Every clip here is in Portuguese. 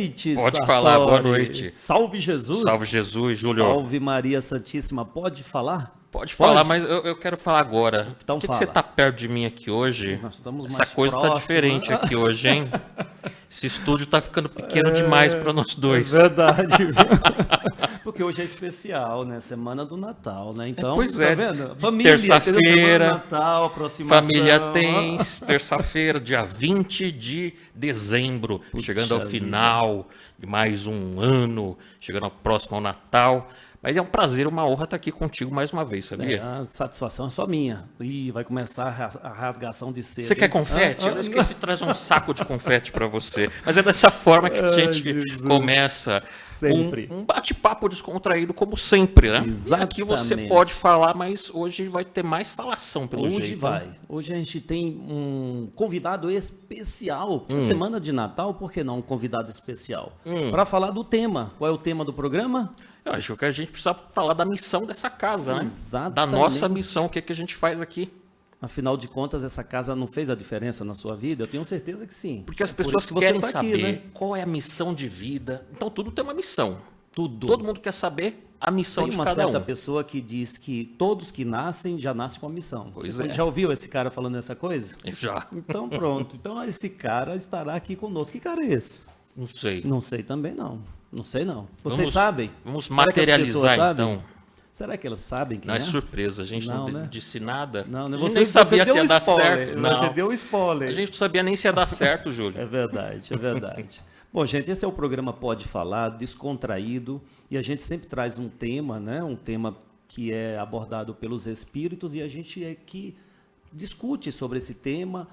noite, Pode Sartori. falar, boa noite. Salve Jesus. Salve Jesus, Júlio. Salve Maria Santíssima. Pode falar? Pode falar, mas eu quero falar agora. Então Por que fala. você tá perto de mim aqui hoje? Nós estamos Essa mais coisa tá próximos. diferente aqui hoje, hein? Esse estúdio tá ficando pequeno demais para nós dois. É verdade. Porque hoje é especial, né? Semana do Natal, né? Então, Pois tá é, vendo? de Família, terça-feira, entendeu? Semana do Natal, aproximação. Família tem, terça-feira, dia 20 de dezembro, chegando ao vida. final de mais um ano, chegando ao próximo ao Natal. Mas é um prazer, uma honra estar aqui contigo mais uma vez, sabia? A satisfação é só minha. Ih, vai começar a rasgação de seda. Você quer confete? Eu esqueci de trazer um saco de confete para você. Mas é dessa forma que a gente Jesus. começa Sempre. um bate-papo descontraído, como sempre, né? Exatamente. Aqui você pode falar, mas hoje vai ter mais falação, pelo jeito. Hoje vai. Hoje a gente tem um convidado especial. Semana de Natal, por que não um convidado especial? Para falar do tema. Qual é o tema do programa? Eu acho que a gente precisa falar da missão dessa casa, né? Exatamente. Da nossa missão, o que, é que a gente faz aqui. Afinal de contas, essa casa não fez a diferença na sua vida? Eu tenho certeza que sim. Porque as Por pessoas isso que você querem tá aqui, saber né? qual é a missão de vida. Então, tudo tem uma missão. Tudo. Todo mundo quer saber a missão Tem de uma cada certa um. pessoa que diz que todos que nascem já nascem com a missão. Pois Você é. já ouviu esse cara falando essa coisa? Já. Então pronto. Então esse cara estará aqui conosco. Que cara é esse? Não sei. Não sei também não. Não sei não. Vocês Vamos- sabem? Vamos Será que as materializar, pessoas sabem? então. Será que elas sabem quem Não é é? surpresa, a gente não, Não, né? disse nada. Não, né? A gente Você, nem sabia você se deu ia dar spoiler, certo. Não. Você deu spoiler. A gente não sabia nem se ia dar certo, Júlio. É verdade, é verdade. Bom, gente, esse é o programa Pode Falar, descontraído, e a gente sempre traz um tema, né? Um tema que é abordado pelos espíritos, e a gente aqui discute sobre esse tema,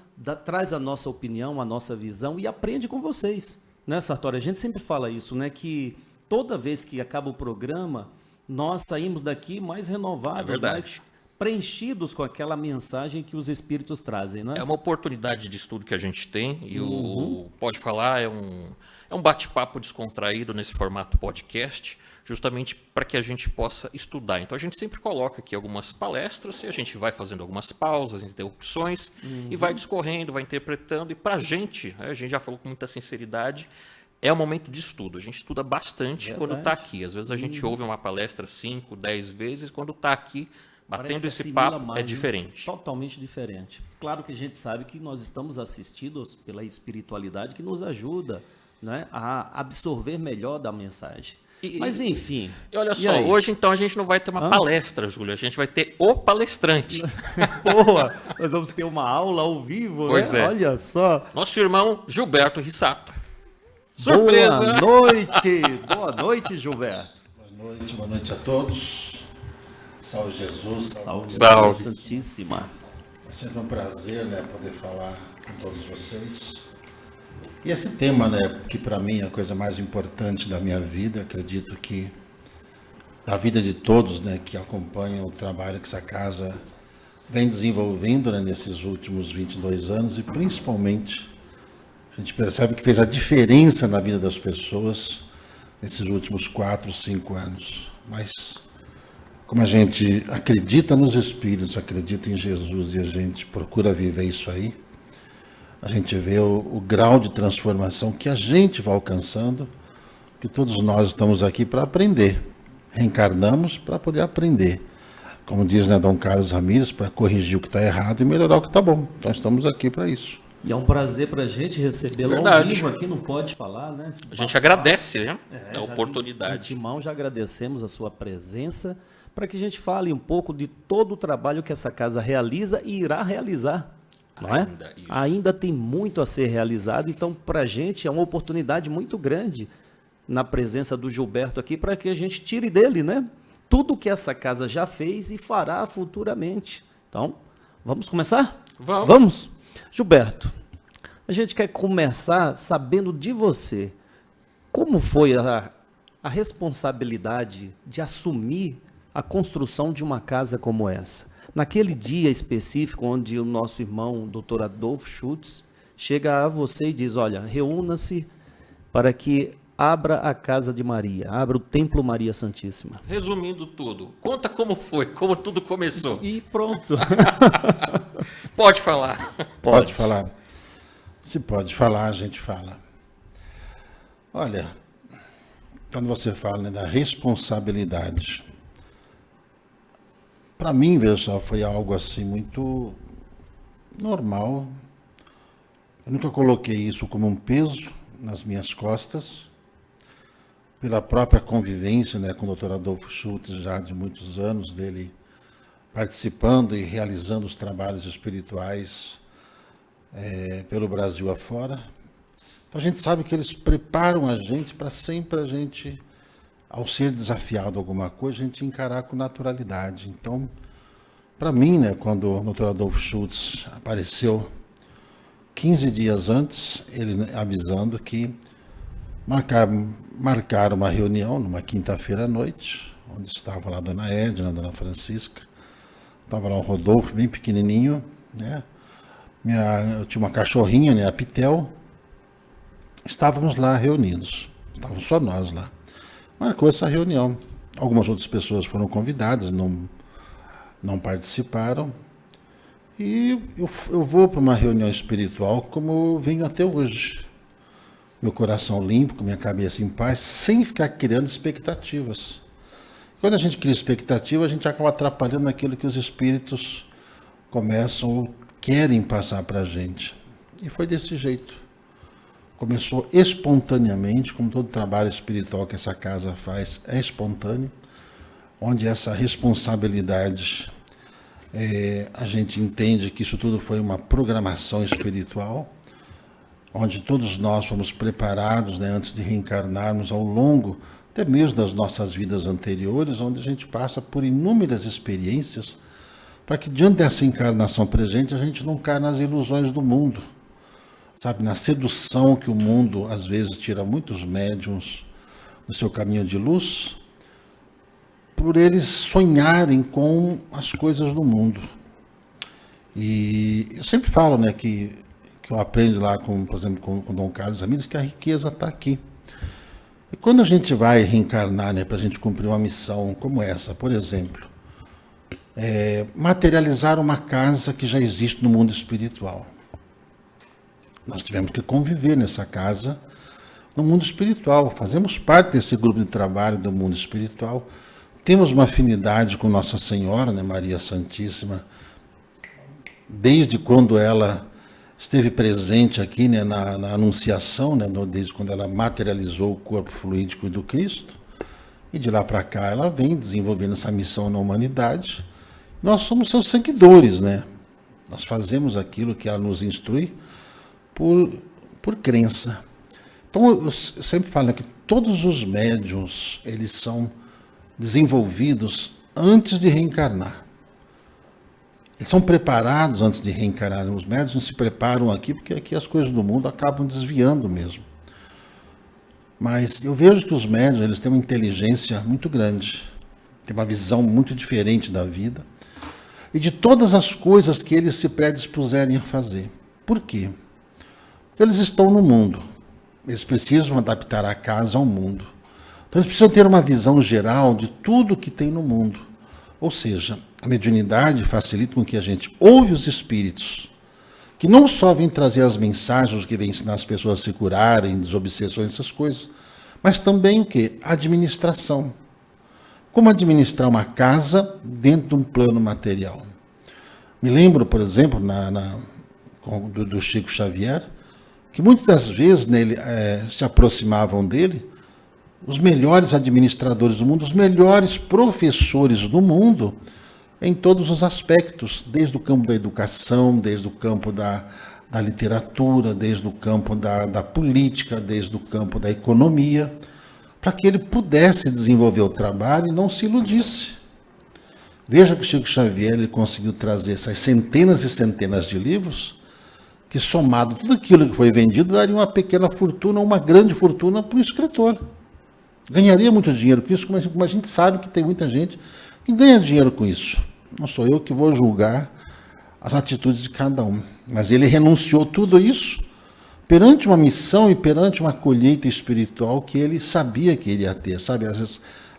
traz a nossa opinião, a nossa visão e aprende com vocês, né, Sartori? A gente sempre fala isso, né? Que toda vez que acaba o programa, nós saímos daqui mais renovados, É verdade. mais preenchidos com aquela mensagem que os espíritos trazem, né? É uma oportunidade de estudo que a gente tem e o Pode Falar é um bate-papo descontraído nesse formato podcast, justamente para que a gente possa estudar. Então a gente sempre coloca aqui algumas palestras e a gente vai fazendo algumas pausas, interrupções e vai discorrendo, vai interpretando. E para a gente já falou com muita sinceridade, é um momento de estudo. A gente estuda bastante Verdade. quando está aqui. Às vezes a gente ouve uma palestra 5, 10 vezes, quando está aqui Parece batendo que esse assimila papo mais, é né? diferente. Totalmente diferente. Claro que a gente sabe que nós estamos assistidos pela espiritualidade que nos ajuda, né, a absorver melhor da mensagem. Mas enfim. E olha e só, aí? hoje então a gente não vai ter uma palestra, Júlio, a gente vai ter o palestrante. Boa, nós vamos ter uma aula ao vivo, Pois né? é. Olha só. Nosso irmão Gilberto Rissato. Surpresa! Boa noite, Gilberto. Boa noite a todos. Salve Jesus. Salve, Salve. Maria Santíssima. É sempre um prazer, né, poder falar com todos vocês. E esse tema, né, que para mim é a coisa mais importante da minha vida, acredito que da vida de todos, né, que acompanham o trabalho que essa casa vem desenvolvendo, né, nesses últimos 22 anos e principalmente a gente percebe que fez a diferença na vida das pessoas nesses últimos 4, 5 anos. Mas como a gente acredita nos Espíritos, acredita em Jesus e a gente procura viver isso aí, a gente vê o grau de transformação que a gente vai alcançando, que todos nós estamos aqui para aprender. Reencarnamos para poder aprender. Como diz, né, Dom Carlos Ramírez, para corrigir o que está errado e melhorar o que está bom. Então estamos aqui para isso. E é um prazer para a gente recebê-lo ao Verdade. vivo aqui, não pode falar, né? A gente agradece, né? a já oportunidade. De mão já agradecemos a sua presença para que a gente fale um pouco de todo o trabalho que essa casa realiza e irá realizar. Não é? Ainda, isso. Ainda tem muito a ser realizado, então para a gente é uma oportunidade muito grande na presença do Gilberto aqui para que a gente tire dele, né? Tudo que essa casa já fez e fará futuramente. Então, vamos começar? Vamos. Vamos? Gilberto, a gente quer começar sabendo de você. Como foi a responsabilidade de assumir a construção de uma casa como essa? Naquele dia específico onde o nosso irmão, Dr. Adolfo Schutz, chega a você e diz, olha, reúna-se para que abra a casa de Maria, abra o Templo Maria Santíssima. Resumindo tudo, conta como foi, como tudo começou. E pronto. Pode falar. Pode falar. Se pode falar, a gente fala. Olha, quando você fala, né, da responsabilidade, para mim, veja só, foi algo assim muito normal. Eu nunca coloquei isso como um peso nas minhas costas, pela própria convivência, né, com o Dr. Adolfo Schultz, já de muitos anos, dele participando e realizando os trabalhos espirituais pelo Brasil afora. Então a gente sabe que eles preparam a gente para sempre a gente, ao ser desafiado alguma coisa, a gente encarar com naturalidade. Então, para mim, né, quando o Dr. Adolfo Schultz apareceu 15 dias antes, ele avisando que marcaram uma reunião numa quinta-feira à noite, onde estava lá a dona Edna, a dona Francisca, estava lá o Rodolfo, bem pequenininho, né? Eu tinha uma cachorrinha, né, a Pitel. Estávamos lá reunidos, estávamos só nós lá. Marcou essa reunião. Algumas outras pessoas foram convidadas, não participaram. E eu vou para uma reunião espiritual como eu venho até hoje. Meu coração limpo, com minha cabeça em paz, sem ficar criando expectativas. Quando a gente cria expectativa, a gente acaba atrapalhando aquilo que os espíritos começam ou querem passar para a gente. E foi desse jeito. Começou espontaneamente, como todo trabalho espiritual que essa casa faz é espontâneo, onde essa responsabilidade, a gente entende que isso tudo foi uma programação espiritual, onde todos nós fomos preparados, né, antes de reencarnarmos ao longo até mesmo das nossas vidas anteriores, onde a gente passa por inúmeras experiências, para que diante dessa encarnação presente a gente não caia nas ilusões do mundo, sabe, na sedução que o mundo às vezes tira muitos médiuns no seu caminho de luz, por eles sonharem com as coisas do mundo. E eu sempre falo, né, que eu aprendo lá, por exemplo, com Dom Carlos Amigos, que a riqueza está aqui. E quando a gente vai reencarnar, né, para a gente cumprir uma missão como essa, por exemplo, materializar uma casa que já existe no mundo espiritual. Nós tivemos que conviver nessa casa no mundo espiritual, fazemos parte desse grupo de trabalho do mundo espiritual, temos uma afinidade com Nossa Senhora, né, Maria Santíssima, desde quando ela esteve presente aqui, né, na Anunciação, né, desde quando ela materializou o corpo fluídico do Cristo, e de lá para cá ela vem desenvolvendo essa missão na humanidade. Nós somos seus seguidores, né? Nós fazemos aquilo que ela nos instrui por crença. Então eu sempre falo que todos os médiuns, eles são desenvolvidos antes de reencarnar. Eles são preparados antes de reencarnar. Os médiuns não se preparam aqui, porque aqui as coisas do mundo acabam desviando mesmo. Mas eu vejo que os médiuns, eles têm uma inteligência muito grande, têm uma visão muito diferente da vida e de todas as coisas que eles se predispuserem a fazer. Por quê? Porque eles estão no mundo. Eles precisam adaptar a casa ao mundo. Então eles precisam ter uma visão geral de tudo que tem no mundo. Ou seja, a mediunidade facilita com que a gente ouve os espíritos, que não só vêm trazer as mensagens que vêm ensinar as pessoas a se curarem, desobsessões, essas coisas, mas também o quê? A administração. Como administrar uma casa dentro de um plano material. Me lembro, por exemplo, do Chico Xavier, que muitas das vezes nele, se aproximavam dele os melhores administradores do mundo, os melhores professores do mundo, em todos os aspectos, desde o campo da educação, desde o campo da literatura, desde o campo da política, desde o campo da economia, para que ele pudesse desenvolver o trabalho e não se iludisse. Veja que o Chico Xavier ele conseguiu trazer essas centenas e centenas de livros, que somado tudo aquilo que foi vendido, daria uma pequena fortuna, uma grande fortuna para o escritor. Ganharia muito dinheiro com isso, como a gente sabe que tem muita gente que ganha dinheiro com isso. Não sou eu que vou julgar as atitudes de cada um. Mas ele renunciou tudo isso perante uma missão e perante uma colheita espiritual que ele sabia que iria ter, sabe?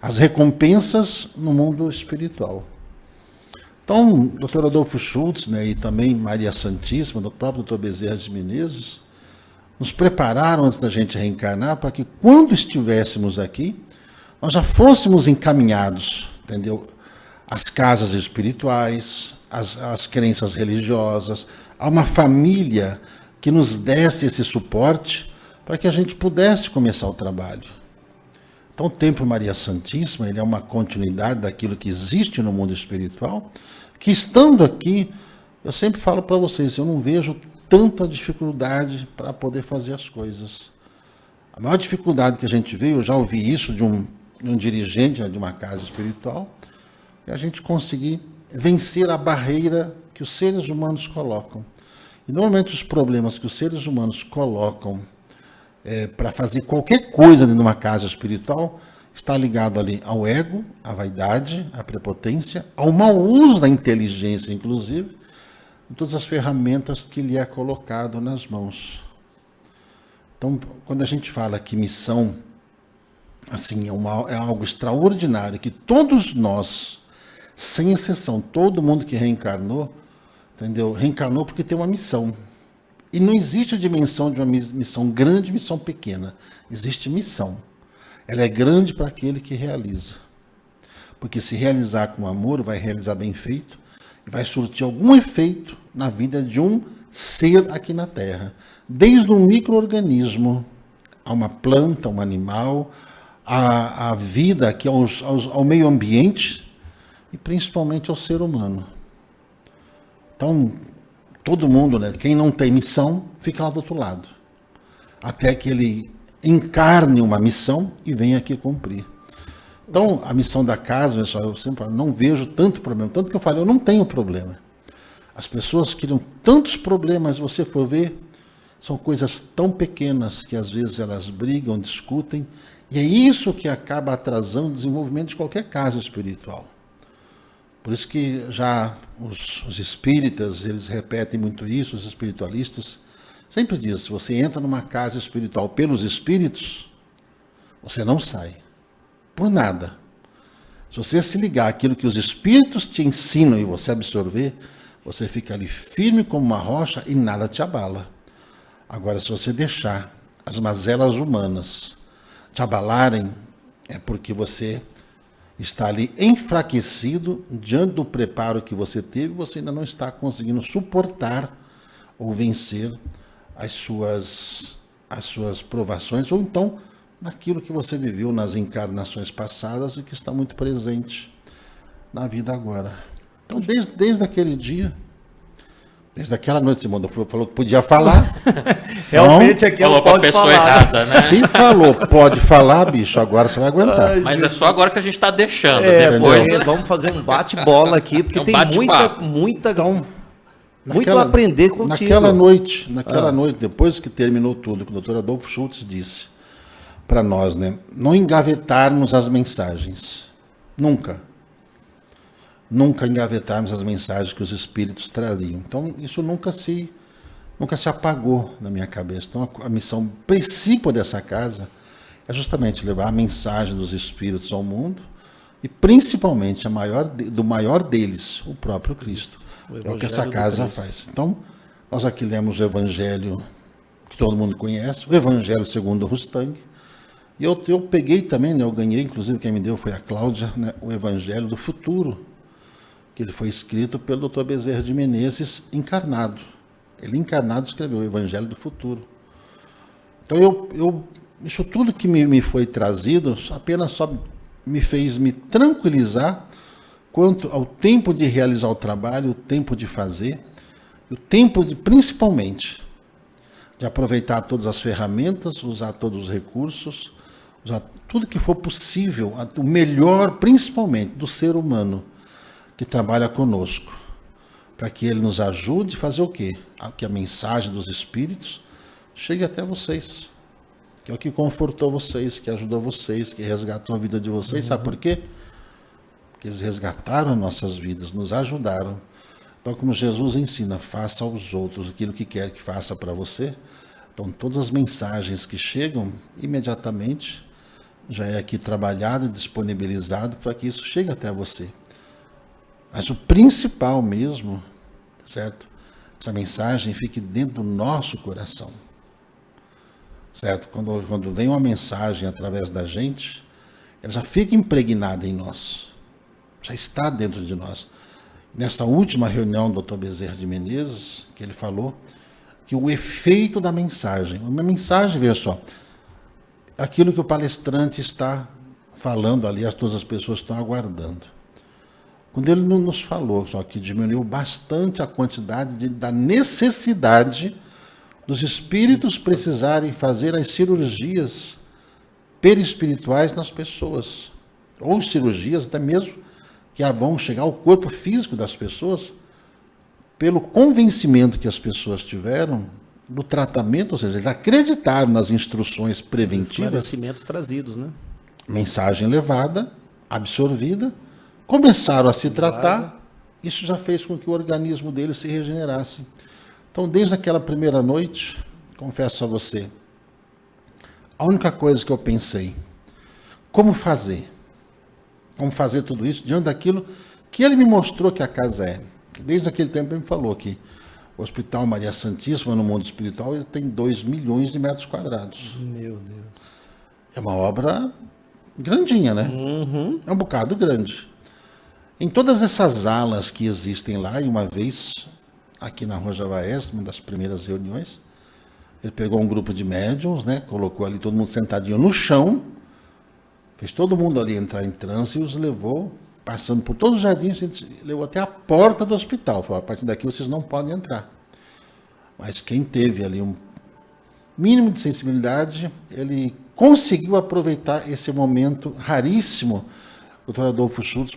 As recompensas no mundo espiritual. Então, o Dr. Adolfo Schultz, né, e também Maria Santíssima, do próprio Dr. Bezerra de Menezes, nos prepararam antes da gente reencarnar para que quando estivéssemos aqui, nós já fôssemos encaminhados, entendeu? Às casas espirituais, às crenças religiosas, a uma família que nos desse esse suporte para que a gente pudesse começar o trabalho. Então, o Templo Maria Santíssima, ele é uma continuidade daquilo que existe no mundo espiritual, que estando aqui, eu sempre falo para vocês, eu não vejo tanta dificuldade para poder fazer as coisas. A maior dificuldade que a gente vê, eu já ouvi isso de um dirigente, né, de uma casa espiritual, é a gente conseguir vencer a barreira que os seres humanos colocam. E normalmente os problemas que os seres humanos colocam para fazer qualquer coisa dentro de uma casa espiritual está ligado ali ao ego, à vaidade, à prepotência, ao mau uso da inteligência, inclusive, todas as ferramentas que lhe é colocado nas mãos. Então, quando a gente fala que missão, assim, é algo extraordinário, que todos nós, sem exceção, todo mundo que reencarnou, entendeu? Reencarnou porque tem uma missão. E não existe a dimensão de uma missão grande e missão pequena. Existe missão. Ela é grande para aquele que realiza. Porque se realizar com amor, vai realizar bem feito, e vai surtir algum efeito na vida de um ser aqui na Terra. Desde um micro-organismo, a uma planta, um animal, a vida aqui ao meio ambiente e principalmente ao ser humano. Então, todo mundo, né? Quem não tem missão, fica lá do outro lado. Até que ele encarne uma missão e venha aqui cumprir. Então, a missão da casa, pessoal, eu sempre falo, não vejo tanto problema. Tanto que eu falo, eu não tenho problema. As pessoas criam tantos problemas, se você for ver, são coisas tão pequenas que às vezes elas brigam, discutem, e é isso que acaba atrasando o desenvolvimento de qualquer casa espiritual. Por isso que já os espíritas, eles repetem muito isso, os espiritualistas, sempre dizem, se você entra numa casa espiritual pelos espíritos, você não sai. Por nada. Se você se ligar àquilo que os espíritos te ensinam e você absorver, você fica ali firme como uma rocha e nada te abala. Agora, se você deixar as mazelas humanas te abalarem, é porque você está ali enfraquecido diante do preparo que você teve, você ainda não está conseguindo suportar ou vencer as suas provações, ou então naquilo que você viveu nas encarnações passadas e que está muito presente na vida agora. Então, desde aquele dia, desde aquela noite, Simão falou que podia falar. Realmente aqui falou para a pessoa falar. errada, né? Se falou, pode falar, bicho, agora você vai aguentar. Ai, Mas é só agora que a gente está deixando. Depois, Depois, vamos fazer um bate-bola aqui, porque tem muita Então, muito a aprender contigo. Naquela noite, depois que terminou tudo, que o doutor Adolfo Schultz disse para nós, né, não engavetarmos as mensagens. Nunca engavetarmos as mensagens que os espíritos trariam. Então, isso nunca se apagou na minha cabeça. Então, a missão, o princípio dessa casa é justamente levar a mensagem dos espíritos ao mundo e, principalmente, do maior deles, o próprio Cristo. É o que essa casa faz. Então, nós aqui lemos o Evangelho que todo mundo conhece, o Evangelho segundo o Rustang. E eu peguei também, né, eu ganhei, inclusive quem me deu foi a Cláudia, né, o Evangelho do Futuro, que ele foi escrito pelo Dr. Bezerra de Menezes, encarnado. Ele encarnado escreveu o Evangelho do Futuro. Então, isso tudo que me foi trazido apenas só me fez me tranquilizar quanto ao tempo de realizar o trabalho, o tempo de fazer, o tempo de, principalmente, de aproveitar todas as ferramentas, usar todos os recursos, usar tudo que for possível, o melhor, principalmente, do ser humano que trabalha conosco, para que ele nos ajude a fazer o quê? Que a mensagem dos espíritos chegue até vocês, que é o que confortou vocês, que ajudou vocês, que resgatou a vida de vocês. Sabe por quê? Porque eles resgataram nossas vidas, nos ajudaram. Então, como Jesus ensina, faça aos outros aquilo que quer que faça para você. Então, todas as mensagens que chegam, imediatamente, já é aqui trabalhado e disponibilizado para que isso chegue até você. Mas o principal mesmo, certo? Essa mensagem fique dentro do nosso coração. certo? Quando vem uma mensagem através da gente, ela já fica impregnada em nós, já está dentro de nós. Nessa última reunião do Dr. Bezerra de Menezes, que ele falou que o efeito da mensagem, uma mensagem, veja só, aquilo que o palestrante está falando ali, todas as pessoas estão aguardando. Quando ele nos falou, só que diminuiu bastante a quantidade da necessidade dos espíritos precisarem fazer as cirurgias perispirituais nas pessoas, ou cirurgias até mesmo que vão chegar ao corpo físico das pessoas, pelo convencimento que as pessoas tiveram do tratamento, ou seja, eles acreditaram nas instruções preventivas. Esclarecimentos trazidos, né? Mensagem levada, absorvida, começaram a se tratar, isso já fez com que o organismo deles se regenerasse. Então, desde aquela primeira noite, confesso a você, a única coisa que eu pensei, como fazer? Como fazer tudo isso diante daquilo que ele me mostrou que a casa é. Desde aquele tempo ele me falou que o Hospital Maria Santíssima, no mundo espiritual, ele tem 2 milhões de metros quadrados. Meu Deus. É uma obra grandinha, né? Uhum. É um bocado grande. Em todas essas alas que existem lá, e uma vez, aqui na Rua Javaés, uma das primeiras reuniões, ele pegou um grupo de médiums, né? Colocou ali todo mundo sentadinho no chão, fez todo mundo ali entrar em transe e os levou, passando por todos os jardins, levou até a porta do hospital. Falou, a partir daqui vocês não podem entrar. Mas quem teve ali um mínimo de sensibilidade, ele conseguiu aproveitar esse momento raríssimo que o Dr. Adolfo Schultz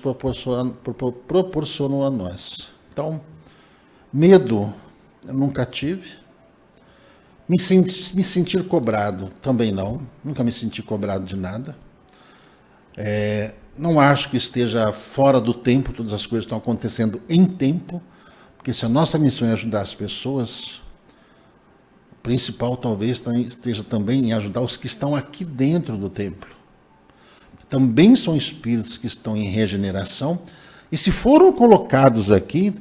proporcionou a nós. Então, medo eu nunca tive. Me sentir cobrado também não. Nunca me senti cobrado de nada. Não acho que esteja fora do tempo, todas as coisas estão acontecendo em tempo, porque se a nossa missão é ajudar as pessoas, o principal talvez esteja também em ajudar os que estão aqui dentro do templo. Também são espíritos que estão em regeneração, e se foram colocados aqui,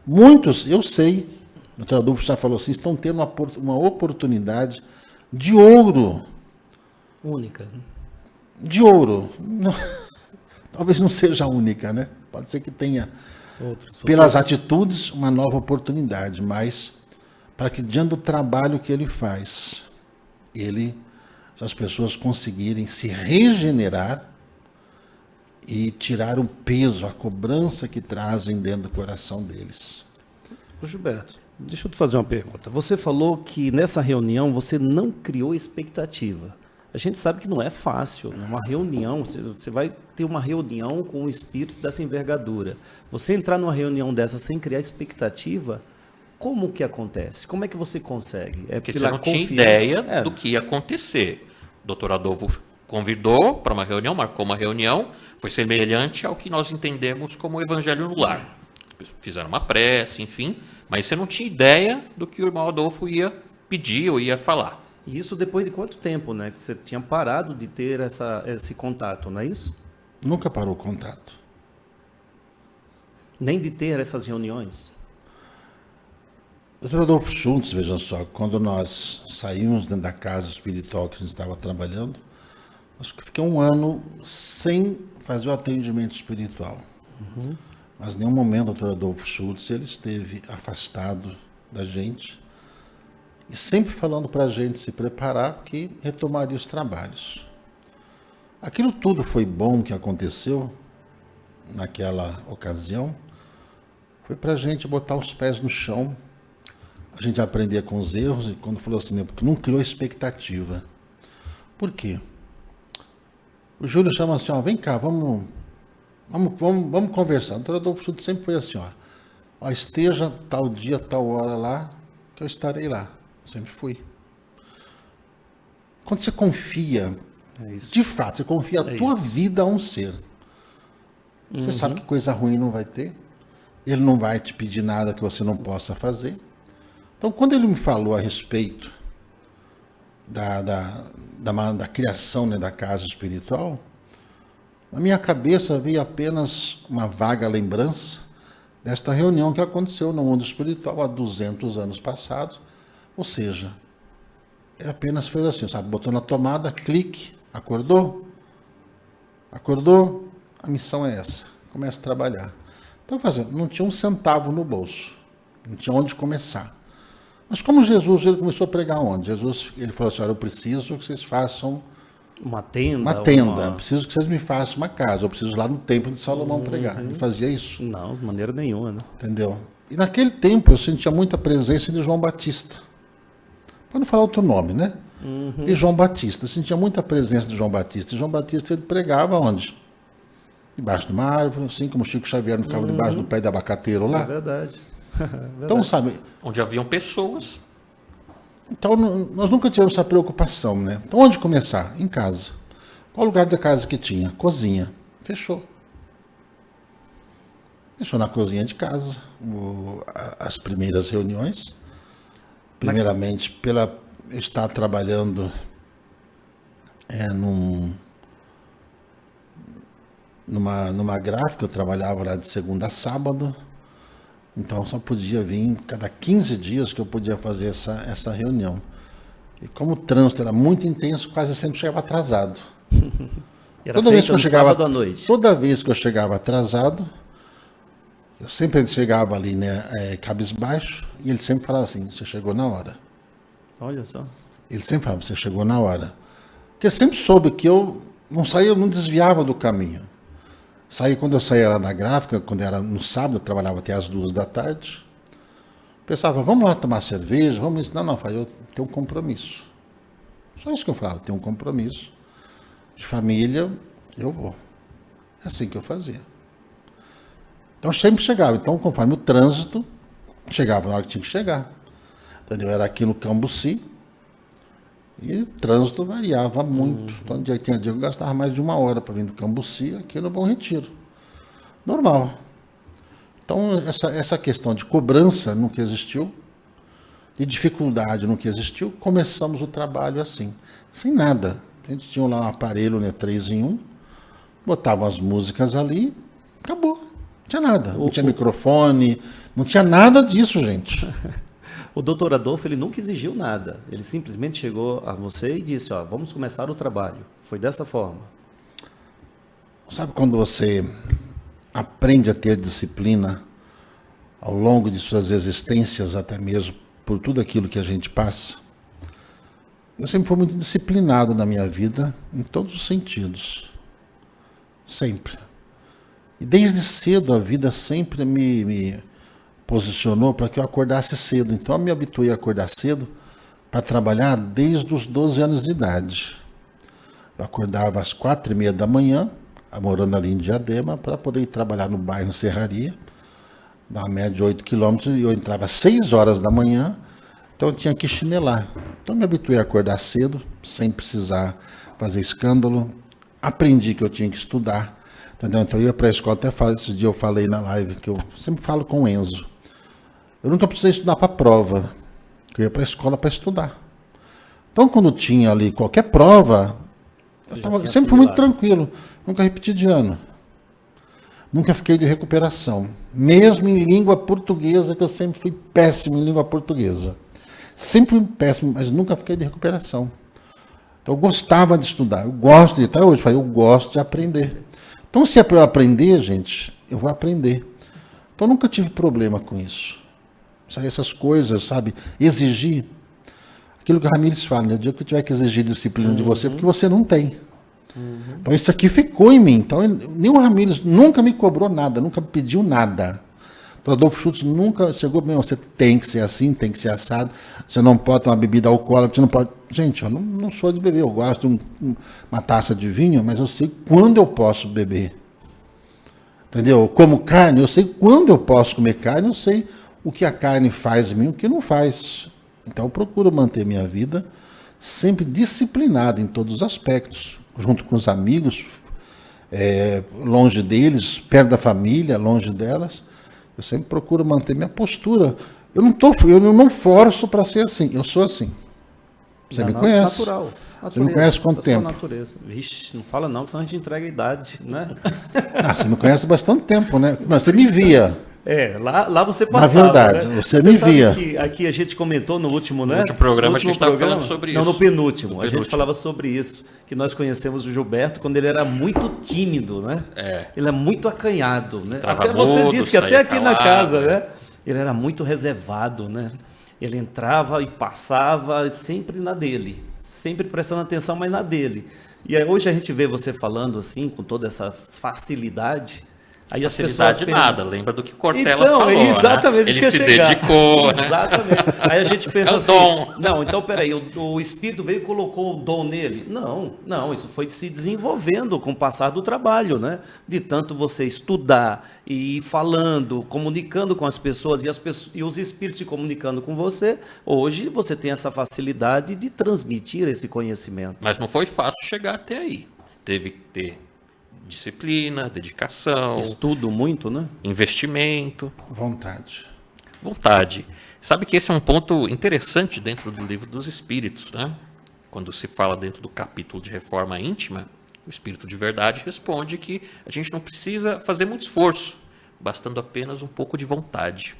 muitos, eu sei, o Dr. Adolfo já falou assim, estão tendo uma oportunidade de ouro. Única. De ouro. Não, talvez não seja única, né? Pode ser que tenha, pelas atitudes, uma nova oportunidade, mas para que diante do trabalho que ele faz, as pessoas conseguirem se regenerar e tirar o peso, a cobrança que trazem dentro do coração deles. Ô Gilberto, deixa eu te fazer uma pergunta. Você falou que nessa reunião você não criou expectativa. A gente sabe que não é fácil, uma reunião, você vai ter uma reunião com um espírito dessa envergadura. Você entrar numa reunião dessa sem criar expectativa, como que acontece? Como é que você consegue? Porque você não tinha ideia do que ia acontecer. O doutor Adolfo convidou para uma reunião, marcou uma reunião, foi semelhante ao que nós entendemos como o Evangelho no Lar. Fizeram uma prece, enfim, mas você não tinha ideia do que o irmão Adolfo ia pedir ou ia falar. E isso depois de quanto tempo, né? Que você tinha parado de ter esse contato, não é isso? Nunca parou o contato. Nem de ter essas reuniões? Dr. Adolfo Schultz, vejam só, quando nós saímos dentro da casa espiritual que a gente estava trabalhando, acho que fiquei 1 ano sem fazer o atendimento espiritual. Uhum. Mas em nenhum momento o Dr. Adolfo Schultz ele esteve afastado da gente, e sempre falando para a gente se preparar, que retomaria os trabalhos. Aquilo tudo foi bom que aconteceu naquela ocasião, foi para a gente botar os pés no chão, a gente aprender com os erros, e quando falou assim, porque não criou expectativa. Por quê? O Júlio chama assim, ó, vem cá, vamos conversar. O Dr. Adolfo Schultz sempre foi assim, ó, esteja tal dia, tal hora lá, que eu estarei lá. Sempre fui. Quando você confia, de fato, você confia a tua vida a um ser. Você sabe que coisa ruim não vai ter. Ele não vai te pedir nada que você não possa fazer. Então, quando ele me falou a respeito da criação, né, da casa espiritual, na minha cabeça veio apenas uma vaga lembrança desta reunião que aconteceu no mundo espiritual há 200 anos passados. Ou seja, apenas fez assim, sabe? Botou na tomada, clique, acordou, a missão é essa. Começa a trabalhar. Então, fazendo, não tinha um centavo no bolso. Não tinha onde começar. Mas como Jesus, ele começou a pregar onde? Jesus, ele falou assim, olha, eu preciso que vocês façam Uma tenda? uma tenda. Preciso que vocês me façam uma casa. Eu preciso ir lá no templo de Salomão pregar. Ele fazia isso. Não, de maneira nenhuma, né? Entendeu? E naquele tempo eu sentia muita presença de João Batista. Para não falar outro nome, né? De João Batista. Eu sentia muita presença de João Batista. E João Batista, ele pregava onde? Debaixo de uma árvore, assim como Chico Xavier não ficava debaixo do pé de abacateiro lá. É verdade. Então, sabe... Onde haviam pessoas. Então, nós nunca tivemos essa preocupação, né? Então, onde começar? Em casa. Qual lugar da casa que tinha? Cozinha. Fechou. Fechou na cozinha de casa. As primeiras reuniões. Primeiramente, pela estar trabalhando numa gráfica, eu trabalhava lá de segunda a sábado. Então, só podia vir cada 15 dias que eu podia fazer essa reunião. E como o trânsito era muito intenso, quase sempre chegava atrasado. Era feito no sábado à noite. Toda vez que eu chegava atrasado, eu sempre chegava ali, né, cabisbaixo, e ele sempre falava assim, você chegou na hora. Olha só. Ele sempre falava, você chegou na hora. Porque eu sempre soube que eu não saía, eu não desviava do caminho. Quando eu saía lá na gráfica, quando era no sábado, eu trabalhava até as 2 da tarde. Pensava, vamos lá tomar cerveja, vamos... Não, eu tenho um compromisso. Só isso que eu falava, tenho um compromisso de família, eu vou. É assim que eu fazia. Então sempre chegava. Então, conforme o trânsito, chegava na hora que tinha que chegar. Entendeu? Era aqui no Cambuci, e o trânsito variava muito. Então, tinha dia que eu gastava mais de 1 hora para vir do Cambuci aqui no Bom Retiro. Normal. Então, essa questão de cobrança nunca existiu, de dificuldade nunca existiu. Começamos o trabalho assim, sem nada. A gente tinha lá um aparelho, né, 3 em 1, botava as músicas ali, acabou. Não tinha nada. Não tinha microfone, não tinha nada disso, gente. O doutor Adolfo, ele nunca exigiu nada. Ele simplesmente chegou a você e disse, ó, vamos começar o trabalho. Foi dessa forma. Sabe quando você aprende a ter disciplina ao longo de suas existências, até mesmo por tudo aquilo que a gente passa? Eu sempre fui muito disciplinado na minha vida, em todos os sentidos. Sempre. E desde cedo a vida sempre me posicionou para que eu acordasse cedo. Então eu me habituei a acordar cedo para trabalhar desde os 12 anos de idade. Eu acordava às 4h30 da manhã, morando ali em Diadema, para poder ir trabalhar no bairro Serraria, na média de 8 quilômetros, e eu entrava às 6 horas da manhã, então eu tinha que chinelar. Então eu me habituei a acordar cedo, sem precisar fazer escândalo. Aprendi que eu tinha que estudar. Entendeu? Então eu ia para a escola, até esse dia eu falei na live, que eu sempre falo com o Enzo. Eu nunca precisei estudar para a prova, eu ia para a escola para estudar. Então quando tinha ali qualquer prova, eu sempre fui muito tranquilo, nunca repeti de ano. Nunca fiquei de recuperação. Mesmo em língua portuguesa, que eu sempre fui péssimo em língua portuguesa. Sempre fui péssimo, mas nunca fiquei de recuperação. Então eu gostava de estudar, eu gosto de, até hoje, eu gosto de aprender. Então se é para eu aprender, gente, eu vou aprender. Então eu nunca tive problema com isso. Essas coisas, sabe? Exigir. Aquilo que o Ramires fala, né? O dia que eu tiver que exigir disciplina de você, porque você não tem. Então isso aqui ficou em mim. Então nem o Ramires nunca me cobrou nada, nunca me pediu nada. O Adolfo Schultz nunca chegou, você tem que ser assim, tem que ser assado, você não pode tomar bebida alcoólica, você não pode... Gente, eu não sou de beber, eu gosto de uma taça de vinho, mas eu sei quando eu posso beber. Entendeu? Eu como carne, eu sei quando eu posso comer carne, eu sei o que a carne faz em mim, o que não faz. Então eu procuro manter minha vida sempre disciplinada em todos os aspectos, junto com os amigos, longe deles, perto da família, longe delas. Eu sempre procuro manter minha postura. Eu não forço para ser assim, eu sou assim. Você me conhece. Natural. Você me conhece há quanto tempo? Natureza. Vixe, não fala não, que senão a gente entrega a idade, né? Você me conhece há bastante tempo, né? Não, você me via. Lá você passava. Na verdade, né? você me sabe via. Que aqui a gente comentou no último, né? No último programa No a gente estava falando sobre isso. Não, no penúltimo. No A gente penúltimo. falava sobre isso. Que nós conhecemos o Gilberto quando ele era muito tímido, né? Ele é muito acanhado, né? Entrava Até você mudo, disse que até saía aqui na calado, casa, né? Ele era muito reservado, né? Ele entrava e passava sempre na dele. Sempre prestando atenção, mas na dele. E aí, hoje a gente vê você falando assim, com toda essa facilidade. Aí as pessoas Facilidade nada, lembra do que Cortella então, falou, exatamente né? isso Ele que eu se ia chegar. dedicou, né? Exatamente. Aí a gente pensa É o assim, dom. não, então peraí, o Espírito veio e colocou o dom nele. Não, isso foi se desenvolvendo com o passar do trabalho, né? De tanto você estudar e ir falando, comunicando com as pessoas e os Espíritos se comunicando com você, hoje você tem essa facilidade de transmitir esse conhecimento. Mas não foi fácil chegar até aí. Teve que ter disciplina, dedicação, Estudo muito, né? investimento, Vontade. vontade. Sabe que esse é um ponto interessante dentro do Livro dos Espíritos, né? Quando se fala dentro do capítulo de reforma íntima, o Espírito de Verdade responde que a gente não precisa fazer muito esforço, bastando apenas um pouco de vontade.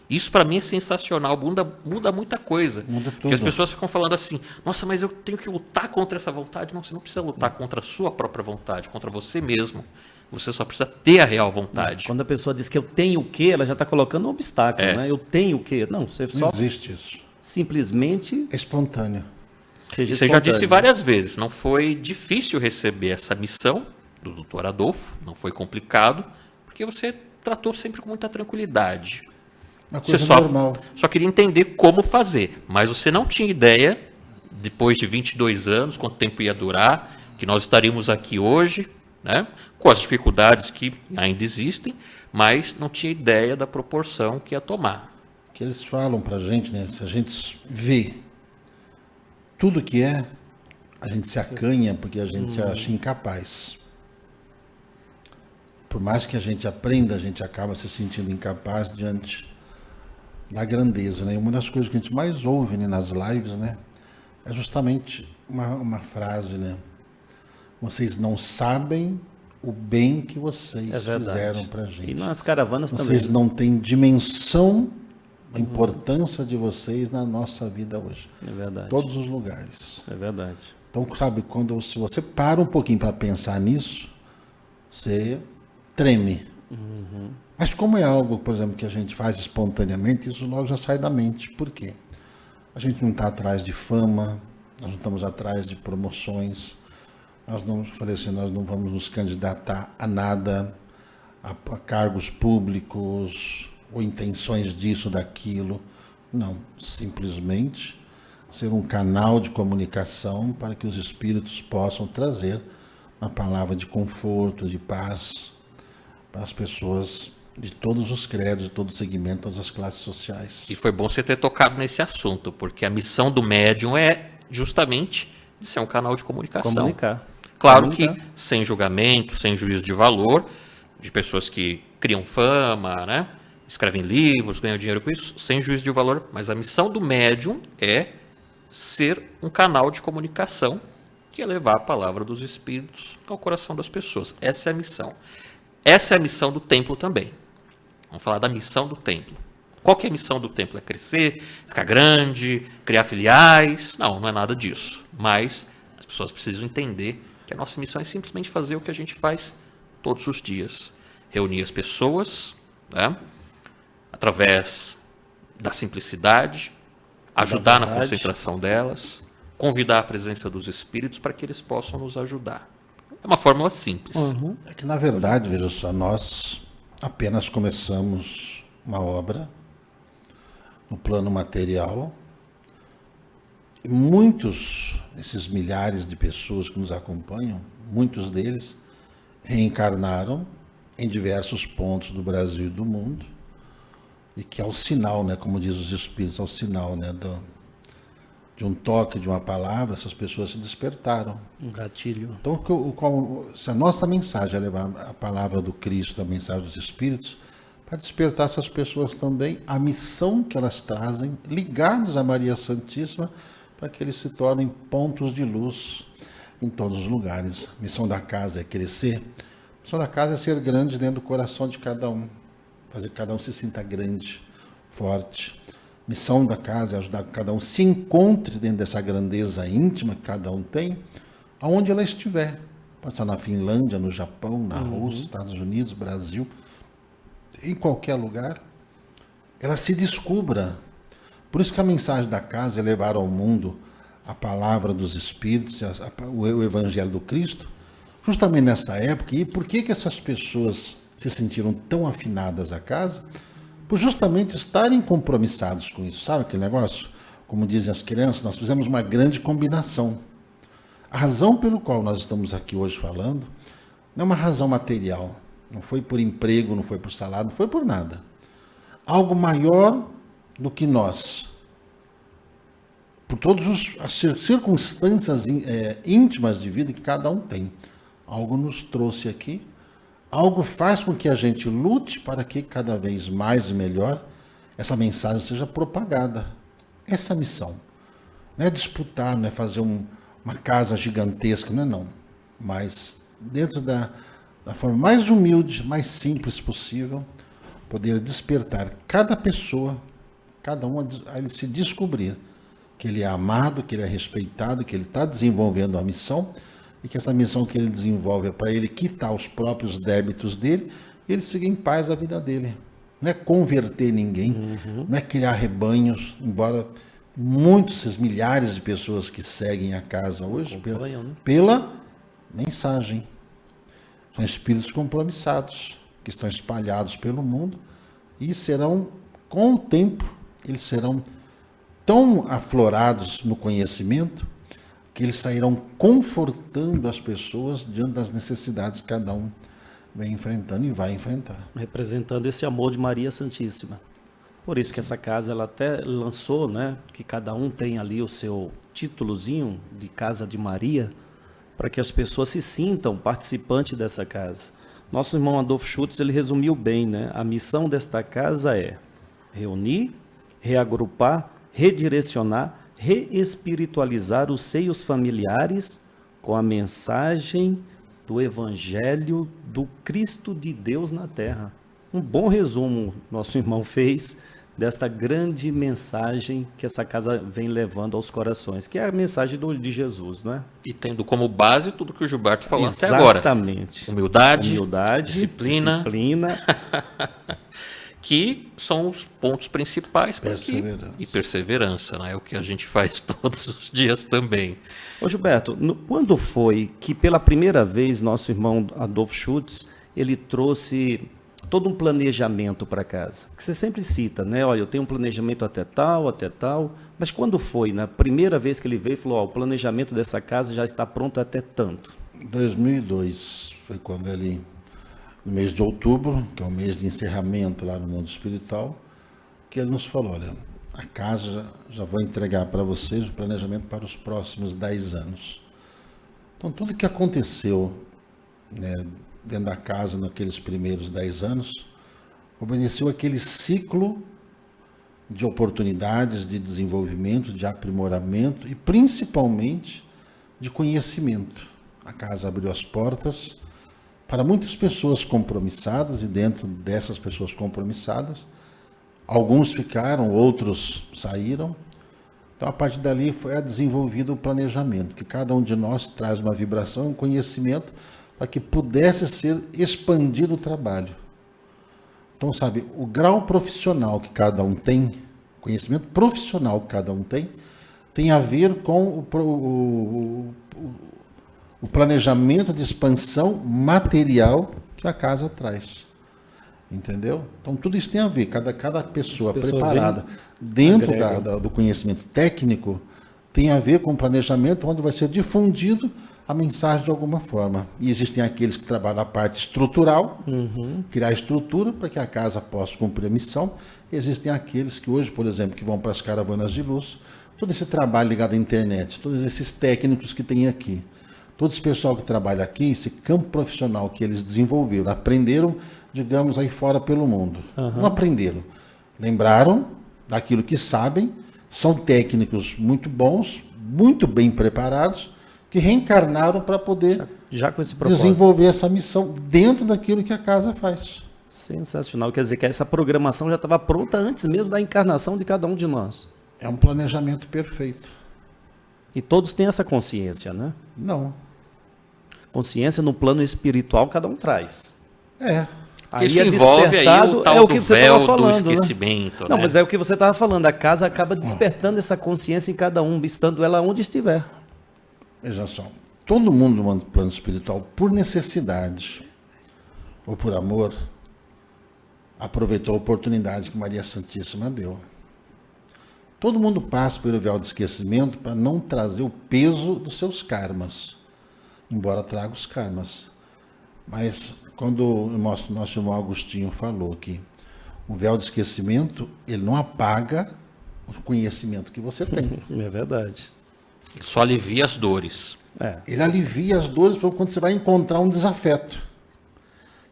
Isso para mim é sensacional, muda muita coisa. Muda tudo. Porque as pessoas ficam falando assim, nossa, mas eu tenho que lutar contra essa vontade. Não, você não precisa lutar contra a sua própria vontade, contra você mesmo. Você só precisa ter a real vontade. Quando a pessoa diz que eu tenho o quê, ela já está colocando um obstáculo, né? Eu tenho o quê? Não, você só Não existe isso. simplesmente É espontâneo. seja Você já disse espontâneo. várias vezes, não foi difícil receber essa missão do Dr. Adolfo, não foi complicado, porque você tratou sempre com muita tranquilidade. Uma Você coisa normal. só queria entender como fazer, mas você não tinha ideia, depois de 22 anos, quanto tempo ia durar, que nós estaríamos aqui hoje, né, com as dificuldades que ainda existem, mas não tinha ideia da proporção que ia tomar. Que eles falam pra gente, né? Se a gente vê tudo que é, a gente se acanha porque a gente se acha incapaz. Por mais que a gente aprenda, a gente acaba se sentindo incapaz diante da grandeza, né? E uma das coisas que a gente mais ouve, né, nas lives, né, é justamente uma frase, né? Vocês não sabem o bem que vocês fizeram pra gente. E nas caravanas Vocês também. não têm dimensão da importância de vocês na nossa vida hoje. É verdade. Todos os lugares. É verdade. Então, sabe, se você para um pouquinho para pensar nisso, você treme. Mas como é algo, por exemplo, que a gente faz espontaneamente, isso logo já sai da mente. Por quê? A gente não está atrás de fama, nós não estamos atrás de promoções, nós não vamos nos candidatar a nada, a cargos públicos, ou intenções disso, daquilo. Não, simplesmente ser um canal de comunicação para que os espíritos possam trazer uma palavra de conforto, de paz para as pessoas de todos os credos, de todo o segmento, todas as classes sociais. E foi bom você ter tocado nesse assunto, porque a missão do médium é justamente de ser um canal de comunicação. Comunicar. Claro Comunicar. que sem julgamento, sem juízo de valor, de pessoas que criam fama, né? Escrevem livros, ganham dinheiro com isso, sem juízo de valor. Mas a missão do médium é ser um canal de comunicação, que é levar a palavra dos espíritos ao coração das pessoas. Essa é a missão. Essa é a missão do templo também. Vamos falar da missão do templo. Qual que é a missão do templo? É crescer, ficar grande, criar filiais? Não, não é nada disso. Mas as pessoas precisam entender que a nossa missão é simplesmente fazer o que a gente faz todos os dias. Reunir as pessoas, né, através da simplicidade, ajudar na verdade. concentração delas, convidar a presença dos espíritos para que eles possam nos ajudar. É uma fórmula simples. É que, na verdade, veja só, nós apenas começamos uma obra no plano material. E muitos, esses milhares de pessoas que nos acompanham, muitos deles reencarnaram em diversos pontos do Brasil e do mundo. E que ao sinal, né, como diz os espíritos, ao sinal, né, de um toque, de uma palavra, essas pessoas se despertaram. Um gatilho. Então, se a nossa mensagem é levar a palavra do Cristo, a mensagem dos Espíritos, para despertar essas pessoas também, a missão que elas trazem, ligados a Maria Santíssima, para que eles se tornem pontos de luz em todos os lugares. A missão da casa é crescer, a missão da casa é ser grande dentro do coração de cada um. fazer que cada um se sinta grande, forte. Missão da casa é ajudar que cada um se encontre dentro dessa grandeza íntima que cada um tem, aonde ela estiver. Pode estar na Finlândia, no Japão, na Rússia, Estados Unidos, Brasil, em qualquer lugar. Ela se descubra. Por isso que a mensagem da casa é levar ao mundo a palavra dos Espíritos, o Evangelho do Cristo, justamente nessa época. E por que essas pessoas se sentiram tão afinadas à casa? Por justamente estarem compromissados com isso. Sabe aquele negócio? Como dizem as crianças, nós fizemos uma grande combinação. A razão pelo qual nós estamos aqui hoje falando não é uma razão material. Não foi por emprego, não foi por salário, não foi por nada. Algo maior do que nós. Por todas as circunstâncias íntimas de vida que cada um tem. Algo nos trouxe aqui. Algo faz com que a gente lute para que cada vez mais e melhor essa mensagem seja propagada. Essa é a missão. Não é disputar, não é fazer uma casa gigantesca, não. Mas dentro da forma mais humilde, mais simples possível, poder despertar cada pessoa, cada um a ele se descobrir que ele é amado, que ele é respeitado, que ele está desenvolvendo a missão, e que essa missão que ele desenvolve é para ele quitar os próprios débitos dele e ele seguir em paz a vida dele. Não é converter ninguém, não é criar rebanhos, embora muitos, esses milhares de pessoas que seguem a casa hoje pela mensagem. São espíritos compromissados, que estão espalhados pelo mundo e serão, com o tempo, eles serão tão aflorados no conhecimento que eles sairão confortando as pessoas diante das necessidades que cada um vem enfrentando e vai enfrentar. Representando esse amor de Maria Santíssima. Por isso que essa casa ela até lançou, né, que cada um tem ali o seu títulozinho de Casa de Maria, para que as pessoas se sintam participantes dessa casa. Nosso irmão Adolfo Schutz, ele resumiu bem, né? A missão desta casa é reunir, reagrupar, redirecionar, reespiritualizar os seios familiares com a mensagem do Evangelho do Cristo de Deus na Terra. Um bom resumo nosso irmão fez desta grande mensagem que essa casa vem levando aos corações, que é a mensagem de Jesus, não é? E tendo como base tudo que o Gilberto falou até agora. Exatamente. Humildade, disciplina. Que são os pontos principais para e perseverança, né? É o que a gente faz todos os dias também. Ô Gilberto, quando foi que pela primeira vez nosso irmão Adolfo Schutz, ele trouxe todo um planejamento para casa? Que você sempre cita, né? Olha, eu tenho um planejamento até tal, mas quando foi, na primeira vez que ele veio e falou, ó, o planejamento dessa casa já está pronto até tanto? 2002 foi quando ele... No mês de outubro, que é o mês de encerramento lá no mundo espiritual, que ele nos falou, olha, a casa já vou entregar para vocês o planejamento para os próximos 10 anos. Então, tudo que aconteceu, né, dentro da casa naqueles primeiros 10 anos, obedeceu aquele ciclo de oportunidades, de desenvolvimento, de aprimoramento e, principalmente, de conhecimento. A casa abriu as portas para muitas pessoas compromissadas, e dentro dessas pessoas compromissadas, alguns ficaram, outros saíram. Então, a partir dali foi desenvolvido o planejamento, que cada um de nós traz uma vibração, um conhecimento, para que pudesse ser expandido o trabalho. Então, sabe, o grau profissional que cada um tem, conhecimento profissional que cada um tem a ver com o planejamento de expansão material que a casa traz. Entendeu? Então, tudo isso tem a ver. Cada pessoa preparada dentro do conhecimento técnico tem a ver com o planejamento onde vai ser difundido a mensagem de alguma forma. E existem aqueles que trabalham a parte estrutural, criar estrutura para que a casa possa cumprir a missão. E existem aqueles que hoje, por exemplo, que vão para as caravanas de luz, todo esse trabalho ligado à internet, todos esses técnicos que tem aqui, todo esse pessoal que trabalha aqui, esse campo profissional que eles desenvolveram, aprenderam, digamos, aí fora pelo mundo. Não aprenderam. Lembraram daquilo que sabem, são técnicos muito bons, muito bem preparados, que reencarnaram para poder já com esse desenvolver essa missão dentro daquilo que a casa faz. Sensacional. Quer dizer que essa programação já estava pronta antes mesmo da encarnação de cada um de nós. É um planejamento perfeito. E todos têm essa consciência, né? Não. Consciência no plano espiritual cada um traz. É. Porque isso envolve aí o tal do véu do esquecimento. Não, né? mas é o que você estava falando. A casa acaba despertando essa consciência em cada um, estando ela onde estiver. Veja só. Todo mundo no plano espiritual, por necessidade ou por amor, aproveitou a oportunidade que Maria Santíssima deu. Todo mundo passa pelo véu do esquecimento para não trazer o peso dos seus karmas, embora traga os karmas. Mas quando o nosso irmão Agostinho falou que o véu do esquecimento, ele não apaga o conhecimento que você tem. É verdade. Ele só alivia as dores. Ele alivia as dores quando você vai encontrar um desafeto.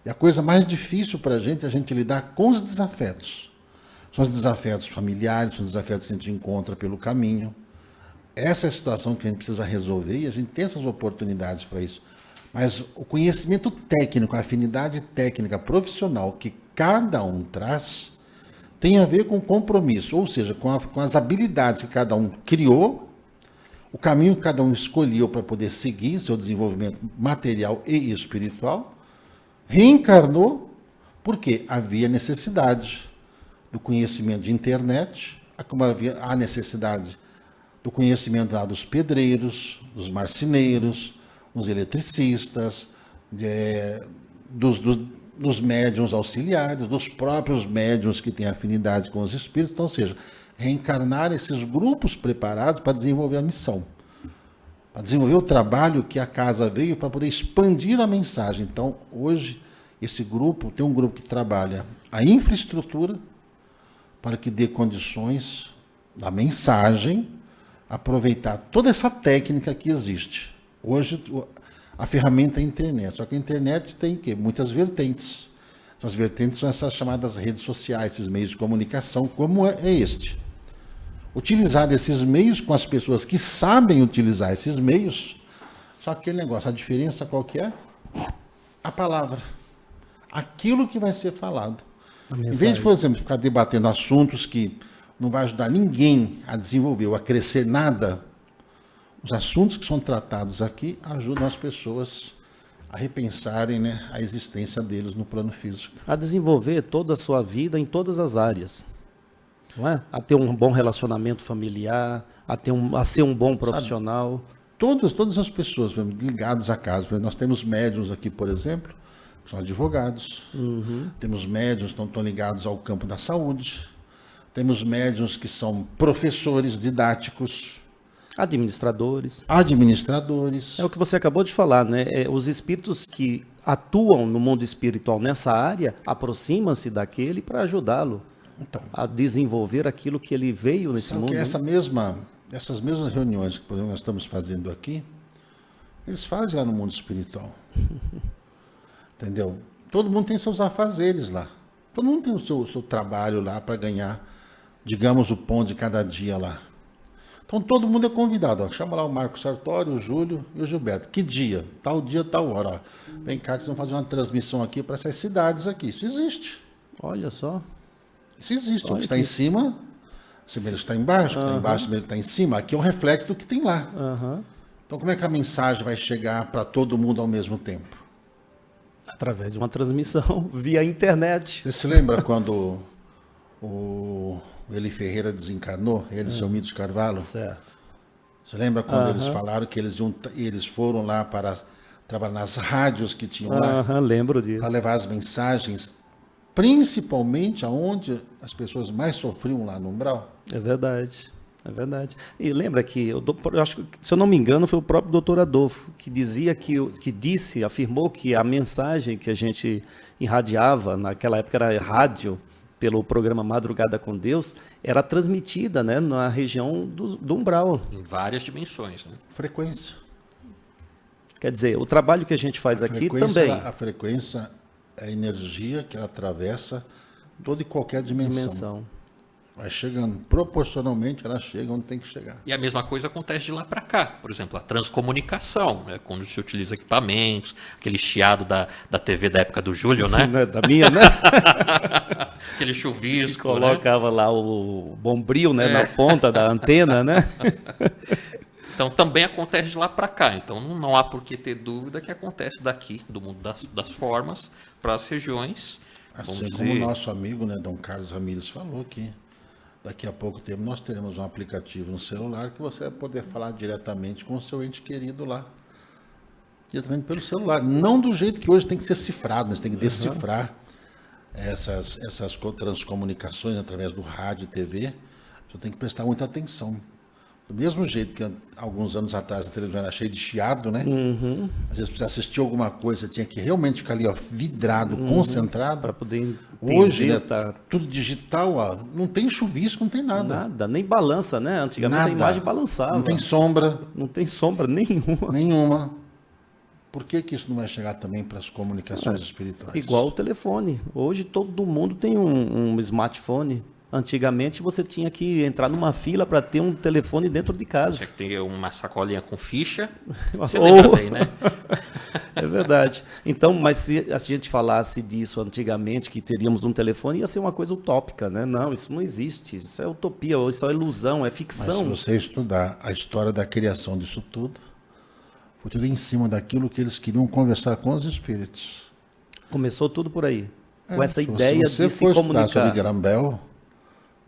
E a coisa mais difícil para a gente é a gente lidar com os desafetos. São os desafetos familiares, são os desafetos que a gente encontra pelo caminho. Essa é a situação que a gente precisa resolver e a gente tem essas oportunidades para isso. Mas o conhecimento técnico, a afinidade técnica profissional que cada um traz, tem a ver com o compromisso, ou seja, com as habilidades que cada um criou, o caminho que cada um escolheu para poder seguir seu desenvolvimento material e espiritual, reencarnou porque havia necessidade do conhecimento de internet, como havia a necessidade do conhecimento lá dos pedreiros, dos marceneiros, dos eletricistas, dos médiuns auxiliares, dos próprios médiuns que têm afinidade com os espíritos. Então, ou seja, reencarnar esses grupos preparados para desenvolver a missão, para desenvolver o trabalho que a casa veio para poder expandir a mensagem. Então, hoje, esse grupo, tem um grupo que trabalha a infraestrutura para que dê condições da mensagem aproveitar toda essa técnica que existe. Hoje, a ferramenta é a internet, só que a internet tem muitas vertentes. Essas vertentes são essas chamadas redes sociais, esses meios de comunicação, como é este. Utilizar desses meios com as pessoas que sabem utilizar esses meios, só que aquele negócio, a diferença qual que é? A palavra. Aquilo que vai ser falado. Em vez de, por exemplo, ficar debatendo assuntos que não vai ajudar ninguém a desenvolver ou a crescer nada, os assuntos que são tratados aqui ajudam as pessoas a repensarem, né, a existência deles no plano físico. A desenvolver toda a sua vida em todas as áreas. Não é? A ter um bom relacionamento familiar, a ser um bom profissional. Todas as pessoas ligadas à casa. Por exemplo, nós temos médiuns aqui, por exemplo, que são advogados. Temos médiuns que estão ligados ao campo da saúde. Temos médiuns que são professores didáticos. Administradores. É o que você acabou de falar, né? Os espíritos que atuam no mundo espiritual nessa área aproximam-se daquele para ajudá-lo a desenvolver aquilo que ele veio nesse mundo. Essas mesmas reuniões que, por exemplo, nós estamos fazendo aqui, eles fazem lá no mundo espiritual. Entendeu? Todo mundo tem seus afazeres lá. Todo mundo tem o seu trabalho lá para ganhar, digamos, o pão de cada dia lá. Então todo mundo é convidado. Ó. Chama lá o Marcos Sartori, o Júlio e o Gilberto. Que dia? Tal dia, tal hora. Ó. Vem cá que vocês vão fazer uma transmissão aqui para essas cidades aqui. Isso existe. Olha só. Isso existe. O que está em cima, se ele está embaixo, o que está embaixo, se ele está em cima. Aqui é um reflexo do que tem lá. Então como é que a mensagem vai chegar para todo mundo ao mesmo tempo? Através de uma transmissão via internet. Você se lembra quando o Eli Ferreira desencarnou? Ele e seu Mito de Carvalho? Certo. Você lembra quando eles falaram que eles foram lá para trabalhar nas rádios que tinham lá? Lembro disso. Para levar as mensagens, principalmente aonde as pessoas mais sofriam lá no umbral? É verdade. É verdade. E lembra que, eu acho que, se eu não me engano, foi o próprio doutor Adolfo que dizia afirmou que a mensagem que a gente irradiava, naquela época era rádio, pelo programa Madrugada com Deus, era transmitida, né, na região do umbral. Em várias dimensões. Né? Frequência. Quer dizer, o trabalho que a gente faz aqui também. A frequência é a energia que ela atravessa toda e qualquer dimensão. Vai chegando. Proporcionalmente, ela chega onde tem que chegar. E a mesma coisa acontece de lá para cá. Por exemplo, a transcomunicação, né? Quando se utiliza equipamentos, aquele chiado da TV da época do Júlio, né? Da minha, né? Aquele chuvisco, Colocava lá o bombril, né, na ponta da antena, né? Então também acontece de lá para cá. Então não há por que ter dúvida que acontece daqui, do mundo das formas, para as regiões. Assim como o nosso amigo, né, Dom Carlos Ramírez falou que daqui a pouco tempo nós teremos um aplicativo no celular que você vai poder falar diretamente com o seu ente querido lá. Diretamente pelo celular. Não do jeito que hoje tem que ser cifrado, né? Você tem que decifrar essas transcomunicações através do rádio e TV. Você tem que prestar muita atenção. Do mesmo jeito que alguns anos atrás a televisão era cheia de chiado, né? Às vezes, para você assistir alguma coisa, você tinha que realmente ficar ali, ó, vidrado, concentrado. Para poder entender. Hoje, né, tudo digital, ó, não tem chuvisco, não tem nada. Nada, nem balança, né? Antigamente Nada. a imagem balançava. Não tem sombra. Não tem sombra nenhuma. Nenhuma. Por que isso não vai chegar também para as comunicações espirituais? Igual o telefone. Hoje todo mundo tem um smartphone. Antigamente você tinha que entrar numa fila para ter um telefone dentro de casa. Tinha que ter uma sacolinha com ficha. Você lembra bem, né? É verdade. Então, mas se a gente falasse disso antigamente, que teríamos um telefone, ia ser uma coisa utópica, né? Não, isso não existe. Isso é utopia, isso é ilusão, é ficção. Mas se você estudar a história da criação disso tudo, foi tudo em cima daquilo que eles queriam conversar com os espíritos. Começou tudo por aí. Com essa ideia se você de se for comunicar. estudar sobre Graham-Bell,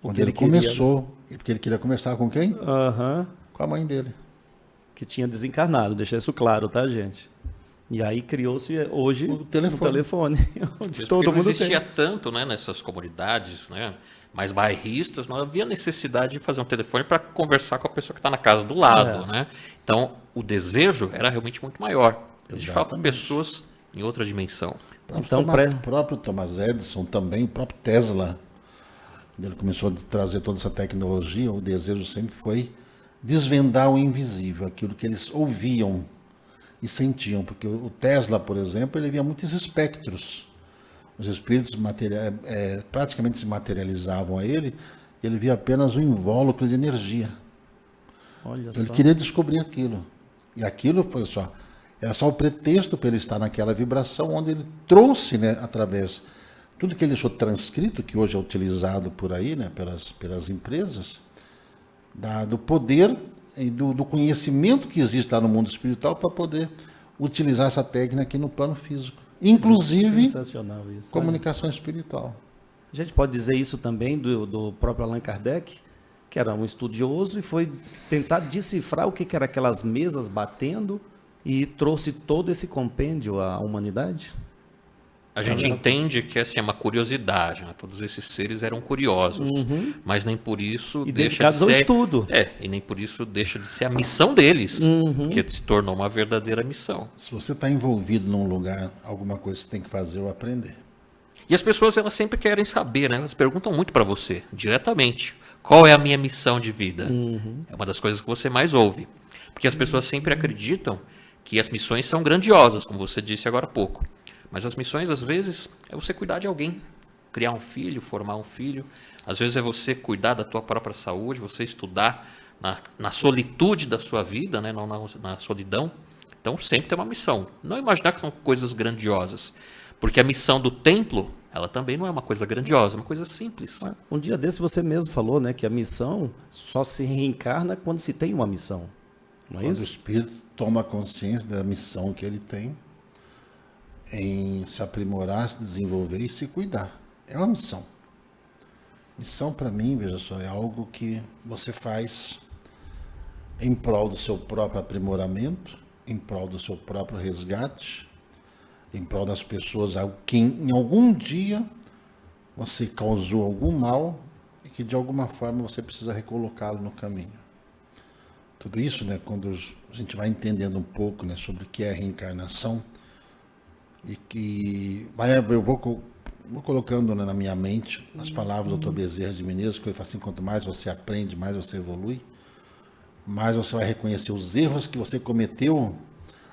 quando ele começou, porque ele queria conversar com quem? Com a mãe dele. Que tinha desencarnado, deixar isso claro, tá, gente? E aí criou-se hoje o telefone onde todo mundo não existia tanto, né, nessas comunidades, né, mais bairristas, não havia necessidade de fazer um telefone para conversar com a pessoa que está na casa do lado, né? Então, o desejo era realmente muito maior. De fato, pessoas em outra dimensão. O próprio Thomas Edison também, o próprio Tesla, quando ele começou a trazer toda essa tecnologia, o desejo sempre foi desvendar o invisível, aquilo que eles ouviam e sentiam, porque o Tesla, por exemplo, ele via muitos espectros. Os espíritos praticamente se materializavam a ele via apenas um invólucro de energia. Olha Ele só. queria descobrir aquilo. E aquilo, pessoal, era só o pretexto para ele estar naquela vibração, onde ele trouxe, né, através tudo que ele deixou transcrito, que hoje é utilizado por aí, né, pelas empresas, do poder e do conhecimento que existe lá no mundo espiritual para poder utilizar essa técnica aqui no plano físico. Inclusive, sensacional isso, comunicação espiritual. A gente pode dizer isso também do próprio Allan Kardec, que era um estudioso e foi tentar decifrar o que eram aquelas mesas batendo e trouxe todo esse compêndio à humanidade. A gente entende que assim, é uma curiosidade, né? Todos esses seres eram curiosos, mas nem por isso deixa de ser... ao estudo. E nem por isso deixa de ser a missão deles, que se tornou uma verdadeira missão. Se você está envolvido num lugar, alguma coisa você tem que fazer ou aprender. E as pessoas, elas sempre querem saber, né? Elas perguntam muito para você, diretamente, qual é a minha missão de vida? É uma das coisas que você mais ouve. Porque as pessoas sempre acreditam que as missões são grandiosas, como você disse agora há pouco. Mas as missões, às vezes, é você cuidar de alguém. Criar um filho, formar um filho. Às vezes é você cuidar da tua própria saúde, você estudar na solitude da sua vida, né? Não na solidão. Então, sempre tem uma missão. Não imaginar que são coisas grandiosas. Porque a missão do templo, ela também não é uma coisa grandiosa, é uma coisa simples. Um dia desse você mesmo falou, né, que a missão só se reencarna quando se tem uma missão. Não é Quando isso? o espírito toma consciência da missão que ele tem em se aprimorar, se desenvolver e se cuidar. É uma missão. Missão, para mim, veja só, é algo que você faz em prol do seu próprio aprimoramento, em prol do seu próprio resgate, em prol das pessoas a quem em algum dia você causou algum mal e que de alguma forma você precisa recolocá-lo no caminho. Tudo isso, né, quando a gente vai entendendo um pouco, né, sobre o que é reencarnação, e que eu vou colocando, né, na minha mente as palavras do Dr. Bezerra de Menezes, que ele fala assim: quanto mais você aprende, mais você evolui, mais você vai reconhecer os erros que você cometeu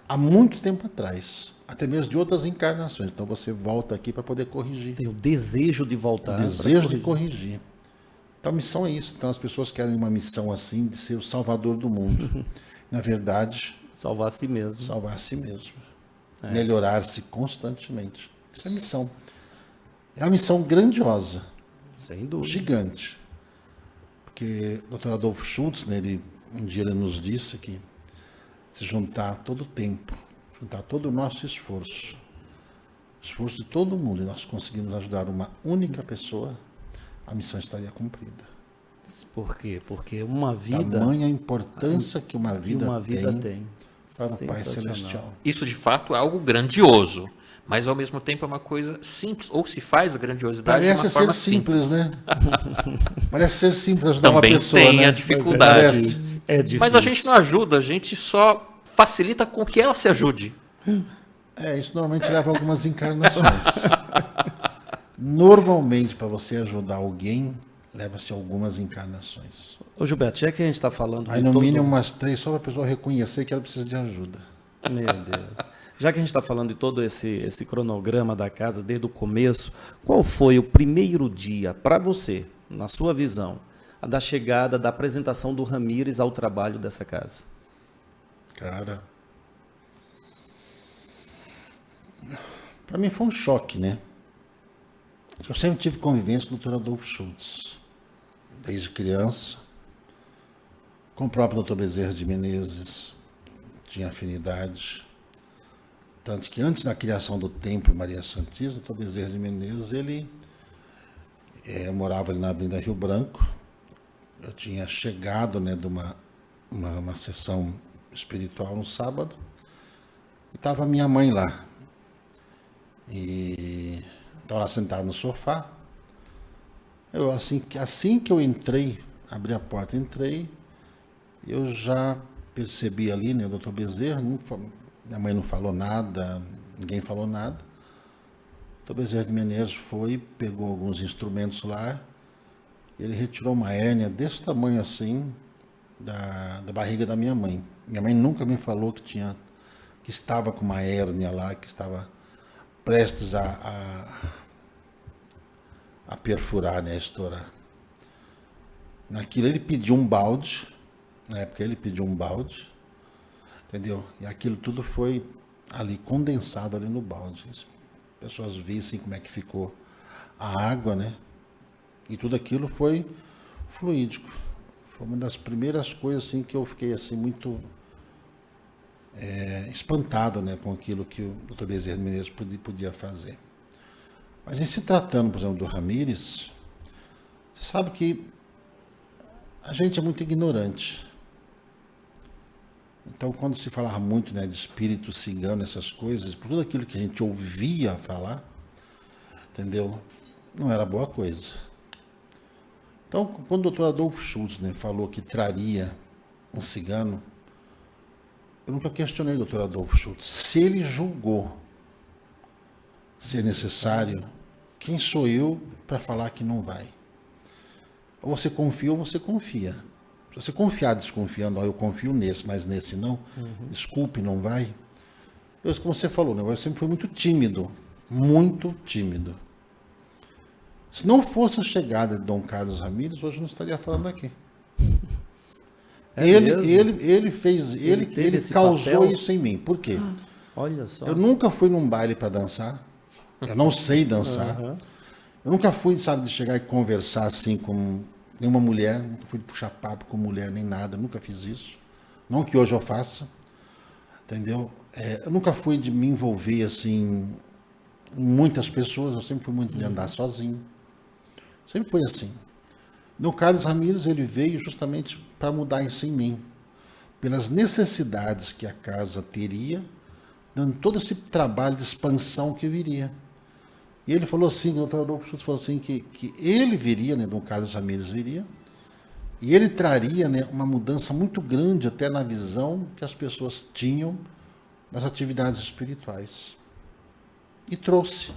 há muito tempo atrás, até mesmo de outras encarnações. Então você volta aqui para poder corrigir. Tem o desejo de voltar. O desejo de corrigir. Então a missão é isso. Então as pessoas querem uma missão assim de ser o salvador do mundo. Na verdade, Salvar a si mesmo. salvar a si mesmo. Melhorar-se constantemente. Isso é missão. É uma missão grandiosa, Sem dúvida. gigante. Porque o Dr. Adolfo Schultz, né, um dia ele nos disse que se juntar todo o tempo, juntar todo o nosso esforço de todo mundo, e nós conseguimos ajudar uma única pessoa, a missão estaria cumprida. Por quê? Porque uma vida Tamanha importância que uma vida, tem para o Pai Sensacional. Celestial. Isso de fato é algo grandioso, mas ao mesmo tempo é uma coisa simples, ou se faz a grandiosidade de Parece uma ser forma simples, né? Parece ser simples ajudar Também uma pessoa, tem né? a dificuldade. Parece. É difícil. Mas a gente não ajuda, a gente só facilita com que ela se ajude. Isso normalmente leva a algumas encarnações. Normalmente, para você ajudar alguém, leva-se algumas encarnações. Ô Gilberto, já que a gente está falando Aí de no todo... mínimo umas 3, só para a pessoa reconhecer que ela precisa de ajuda. Meu Deus. Já que a gente está falando de todo esse cronograma da casa desde o começo, qual foi o primeiro dia para você, na sua visão, a da chegada, da apresentação do Ramires ao trabalho dessa casa? Cara, para mim foi um choque, né? Eu sempre tive convivência com o Dr. Adolfo Schultz, desde criança, com o próprio Dr. Bezerra de Menezes, tinha afinidade. Tanto que antes da criação do Templo Maria Santíssima, o Dr. Bezerra de Menezes, ele morava ali na Avenida Rio Branco. Eu tinha chegado, né, de uma sessão espiritual no sábado, e estava minha mãe lá. E estava lá sentado no sofá. Eu, assim que eu entrei, abri a porta, entrei, eu já percebi ali, né, o Dr. Bezerra, minha mãe não falou nada, ninguém falou nada. O Dr. Bezerra de Menezes foi, pegou alguns instrumentos lá, ele retirou uma hérnia desse tamanho assim, da barriga da minha mãe. Minha mãe nunca me falou que estava com uma hérnia lá, que estava prestes a perfurar, né, a estourar. Naquilo ele pediu um balde, na época ele pediu um balde, entendeu? E aquilo tudo foi ali condensado ali no balde. As pessoas vissem como é que ficou a água, né? E tudo aquilo foi fluídico. Foi uma das primeiras coisas assim que eu fiquei assim muito espantado, né, com aquilo que o Dr. Bezerra de Menezes podia fazer. Mas em se tratando, por exemplo, do Ramires, você sabe que a gente é muito ignorante. Então, quando se falava muito, né, de espírito cigano, essas coisas, por tudo aquilo que a gente ouvia falar, entendeu? Não era boa coisa. Então, quando o Dr. Adolfo Schultz, né, falou que traria um cigano, eu nunca questionei o Dr. Adolfo Schultz. Se ele julgou ser necessário, quem sou eu para falar que não vai? Ou você confia ou você confia. Se você confiar desconfiando, eu confio nesse, mas nesse não, desculpe, não vai. Como você falou, né, eu sempre fui muito tímido. Muito tímido. Se não fosse a chegada de Dom Carlos Ramires, hoje eu não estaria falando aqui. Ele causou papel? isso em mim. Por quê? Olha só. Eu nunca fui num baile para dançar. Eu não sei dançar. Eu nunca fui, sabe, de chegar e conversar assim com nenhuma mulher. Nunca fui de puxar papo com mulher nem nada. Nunca fiz isso. Não que hoje eu faça. Entendeu? Eu nunca fui de me envolver assim em muitas pessoas. Eu sempre fui muito de andar sozinho. Sempre foi assim. Dom Carlos Ramires, ele veio justamente para mudar isso em mim. Pelas necessidades que a casa teria, dando todo esse trabalho de expansão que viria. E ele falou assim, o Dr. Adolfo Schultz falou assim, que ele viria, né, Dom Carlos Ramires viria, e ele traria, né, uma mudança muito grande até na visão que as pessoas tinham das atividades espirituais. E trouxe.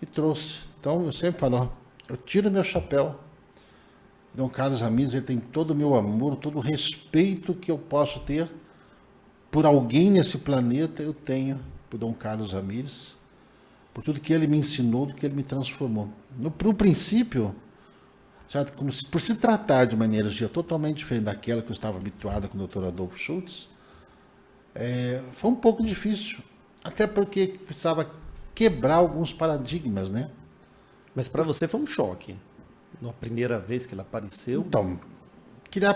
Então, eu sempre falo, ó, eu tiro meu chapéu. Dom Carlos Ramires, ele tem todo o meu amor, todo o respeito que eu posso ter por alguém nesse planeta, eu tenho por Dom Carlos Ramires, por tudo que ele me ensinou, do que ele me transformou. No princípio, certo? Como se, por se tratar de uma energia totalmente diferente daquela que eu estava habituado com o Dr. Adolfo Schultz, foi um pouco difícil. Até porque precisava quebrar alguns paradigmas, né? Mas para você foi um choque. Na primeira vez que ele apareceu. Então, queria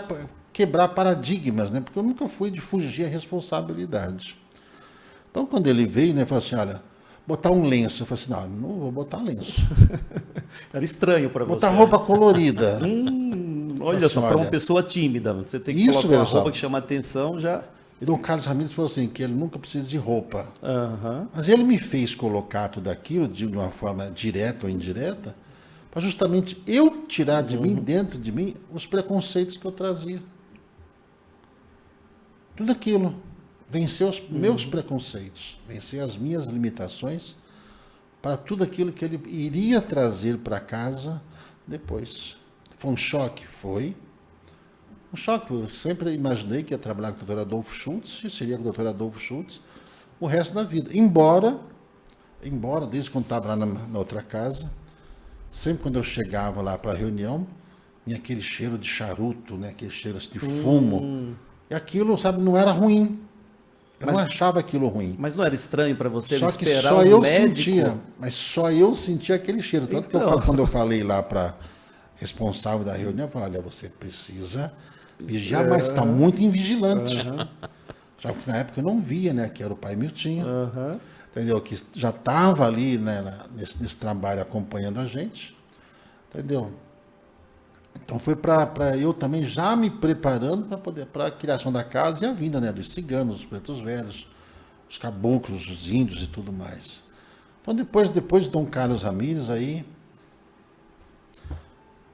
quebrar paradigmas, né? Porque eu nunca fui de fugir à responsabilidade. Então, quando ele veio, né, falou assim, olha, botar um lenço. Eu falei assim, não vou botar lenço. Era estranho para você. Botar roupa colorida. Olha só, para uma pessoa tímida, você tem que colocar uma roupa que chama atenção já. E Dom Carlos Ramírez falou assim, que ele nunca precisa de roupa. Uhum. Mas ele me fez colocar tudo aquilo de uma forma direta ou indireta, para justamente eu tirar de mim, dentro de mim, os preconceitos que eu trazia. Tudo aquilo. Vencer os meus preconceitos, vencer as minhas limitações, para tudo aquilo que ele iria trazer para casa depois. Foi um choque? Foi. Um choque. Eu sempre imaginei que ia trabalhar com o Dr. Adolfo Schultz, e seria com o Dr. Adolfo Schultz o resto da vida. Embora desde quando estava lá na outra casa, sempre quando eu chegava lá para a reunião, vinha aquele cheiro de charuto, né? Aquele cheiro de fumo. E aquilo, sabe, não era ruim. Eu não achava aquilo ruim. Mas não era estranho para você só que esperar só um eu médico? sentia, mas só eu sentia aquele cheiro. Tanto que quando eu falei lá para responsável da reunião, eu falei, olha, você precisa vigiar, mas está muito invigilante. Só que na época eu não via, né, que era o pai Miltinho, entendeu? Que já estava ali, né, nesse trabalho acompanhando a gente, entendeu? Então foi para eu também já me preparando para a criação da casa e a vinda, né, dos ciganos, dos pretos velhos, os caboclos, os índios e tudo mais. Então depois de Dom Carlos Ramírez aí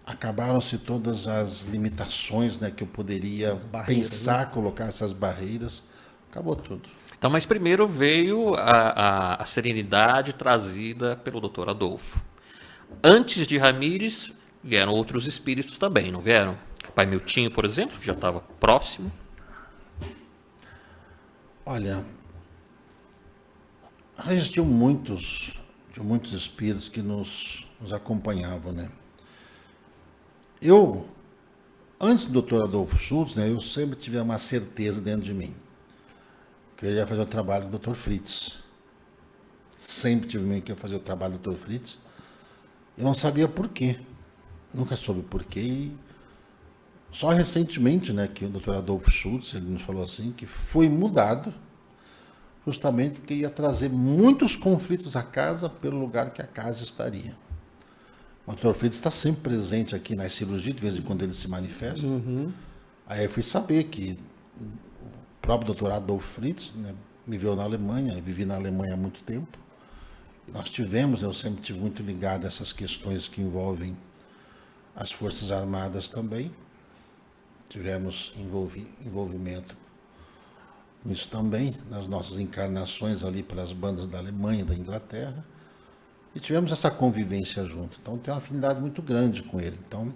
acabaram-se todas as limitações, né, que eu poderia pensar, né? Colocar essas barreiras, acabou tudo. Então, mas primeiro veio a serenidade trazida pelo Dr. Adolfo. Antes de Ramírez, vieram outros espíritos também, não vieram? O pai Miltinho, por exemplo, que já estava próximo. Olha, existiam muitos espíritos que nos acompanhavam, né? Eu, antes do Dr. Adolfo Schultz, né, eu sempre tive uma certeza dentro de mim que eu ia fazer o trabalho do Dr. Fritz. Sempre tive meio que ia fazer o trabalho do Dr. Fritz. Eu não sabia por quê. Nunca soube por quê. E só recentemente, né, que o Dr. Adolfo Schultz, ele nos falou assim, que foi mudado justamente porque ia trazer muitos conflitos à casa pelo lugar que a casa estaria. O Dr. Fritz está sempre presente aqui nas cirurgias, de vez em quando ele se manifesta. Aí eu fui saber que o próprio Dr. Adolf Fritz, né, viveu na Alemanha, vivi na Alemanha há muito tempo. E nós tivemos, eu sempre estive muito ligado a essas questões que envolvem as Forças Armadas também. Tivemos envolvimento com isso também, nas nossas encarnações ali pelas bandas da Alemanha, da Inglaterra. E tivemos essa convivência junto. Então, tem uma afinidade muito grande com ele. Então,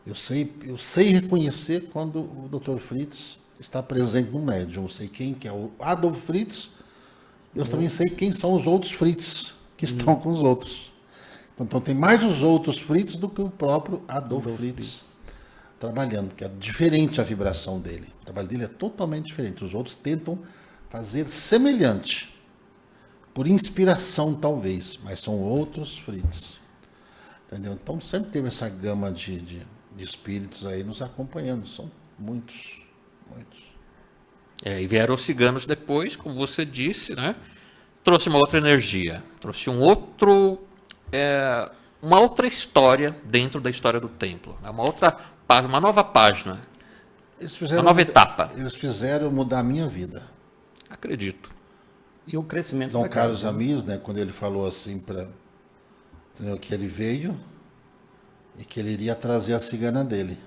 eu sei reconhecer quando o Dr. Fritz está presente no médium. Eu sei quem que é o Adolf Fritz. Eu também sei quem são os outros Fritz que estão com os outros. Então, tem mais os outros Fritz do que o próprio Adolf Fritz trabalhando, que é diferente a vibração dele. O trabalho dele é totalmente diferente. Os outros tentam fazer semelhante. Por inspiração, talvez, mas são outros Fritz. Entendeu? Então, sempre teve essa gama de espíritos aí nos acompanhando. São muitos, muitos. E vieram os ciganos depois, como você disse, né? Trouxe uma outra energia, trouxe uma outra história dentro da história do templo. Uma nova página, uma nova etapa. Eles fizeram mudar a minha vida. Acredito. E o crescimento Dom da Carlos casa, Ramírez, né, quando ele falou assim que ele veio e que ele iria trazer a cigana dele.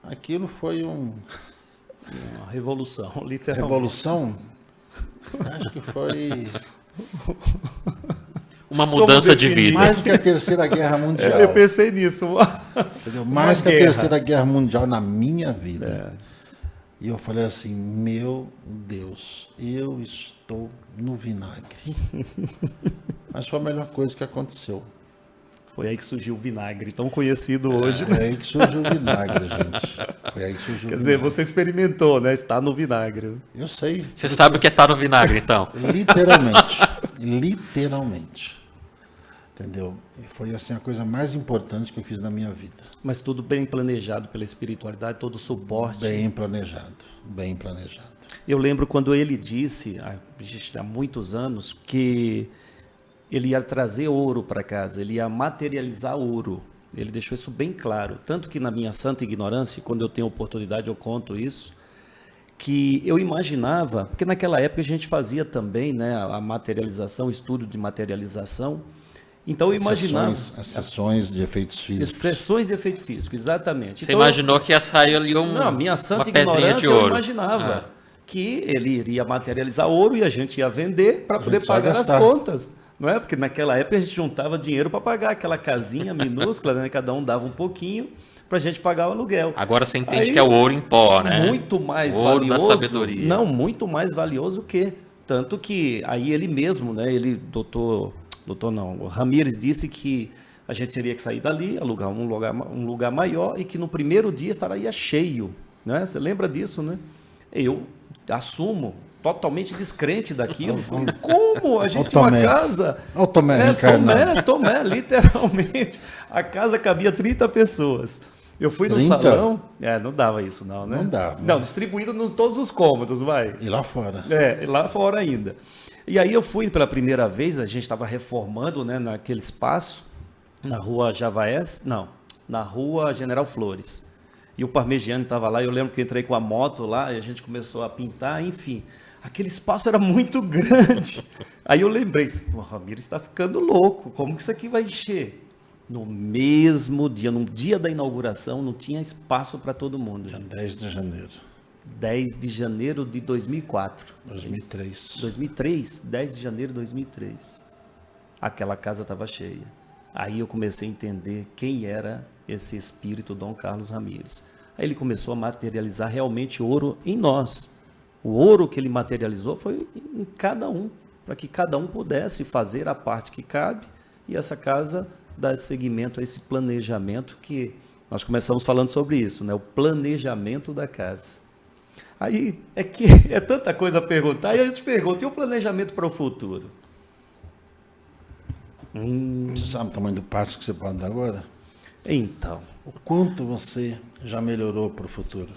Aquilo foi uma revolução, literalmente. Revolução? Acho que foi uma mudança de vida. Mais do que a Terceira Guerra Mundial. Eu pensei nisso. Entendeu? Mais que a Terceira Guerra Mundial na minha vida. E eu falei assim, meu Deus, eu estou no vinagre. Mas foi a melhor coisa que aconteceu. Foi aí que surgiu o vinagre, tão conhecido hoje. Foi aí que surgiu o vinagre, gente. Foi aí que surgiu Quer o dizer, vinagre. você experimentou, né? Está no vinagre. Eu sei. Você sabe o que é estar no vinagre, então? Literalmente. Literalmente. Entendeu? E foi assim a coisa mais importante que eu fiz na minha vida. Mas tudo bem planejado pela espiritualidade, todo o suporte. Bem planejado. Bem planejado. Eu lembro quando ele disse, há muitos anos, que ele ia trazer ouro para casa, ele ia materializar ouro. Ele deixou isso bem claro. Tanto que na minha santa ignorância, quando eu tenho oportunidade eu conto isso, que eu imaginava, porque naquela época a gente fazia também, né, a materialização, o estudo de materialização. Então eu imaginava... As sessões de efeitos físicos. Sessões de efeito físico, exatamente. Você Então, imaginou que ia sair ali não, minha uma santa pedrinha ignorância, de eu ouro. imaginava que ele iria materializar ouro e a gente ia vender para poder gente só pagar as gastar. contas. Não é? Porque naquela época a gente juntava dinheiro para pagar aquela casinha minúscula, né? Cada um dava um pouquinho para a gente pagar o aluguel. Agora você entende Aí, que é o ouro em pó, né? Muito mais Ouro da valioso. sabedoria. Não, muito mais valioso que. Tanto que aí ele mesmo, né? Ele, o Ramírez disse que a gente teria que sair dali, alugar um lugar maior e que no primeiro dia estaria cheio. Né? Você lembra disso, né? Eu assumo, totalmente descrente daquilo. Falei, como? A gente tinha uma Tomé. casa... Olha o Tomé reencarnado. Tomé, literalmente. A casa cabia 30 pessoas. Eu fui no 30? salão... não dava isso não, né? Não dava. Não, distribuído nos todos os cômodos, vai. E lá fora. Lá fora ainda. E aí eu fui pela primeira vez, a gente estava reformando, né, naquele espaço, na rua Javaés, na rua General Flores. E o Parmegiani estava lá, eu lembro que eu entrei com a moto lá, e a gente começou a pintar, enfim. Aquele espaço era muito grande. Aí eu lembrei, o Ramiro está ficando louco, como que isso aqui vai encher? No mesmo dia, no dia da inauguração, não tinha espaço para todo mundo. Dia 10 de janeiro. 10 de janeiro de 2004. 2003. 2003, 10 de janeiro de 2003. Aquela casa estava cheia. Aí eu comecei a entender quem era esse espírito Dom Carlos Ramírez. Aí ele começou a materializar realmente ouro em nós. O ouro que ele materializou foi em cada um, para que cada um pudesse fazer a parte que cabe e essa casa dar seguimento a esse planejamento que nós começamos falando sobre isso, né? O planejamento da casa. Aí é que é tanta coisa a perguntar, e eu te pergunto, e o planejamento para o futuro? Você sabe o tamanho do passo que você pode dar agora? Então, O quanto você já melhorou para o futuro?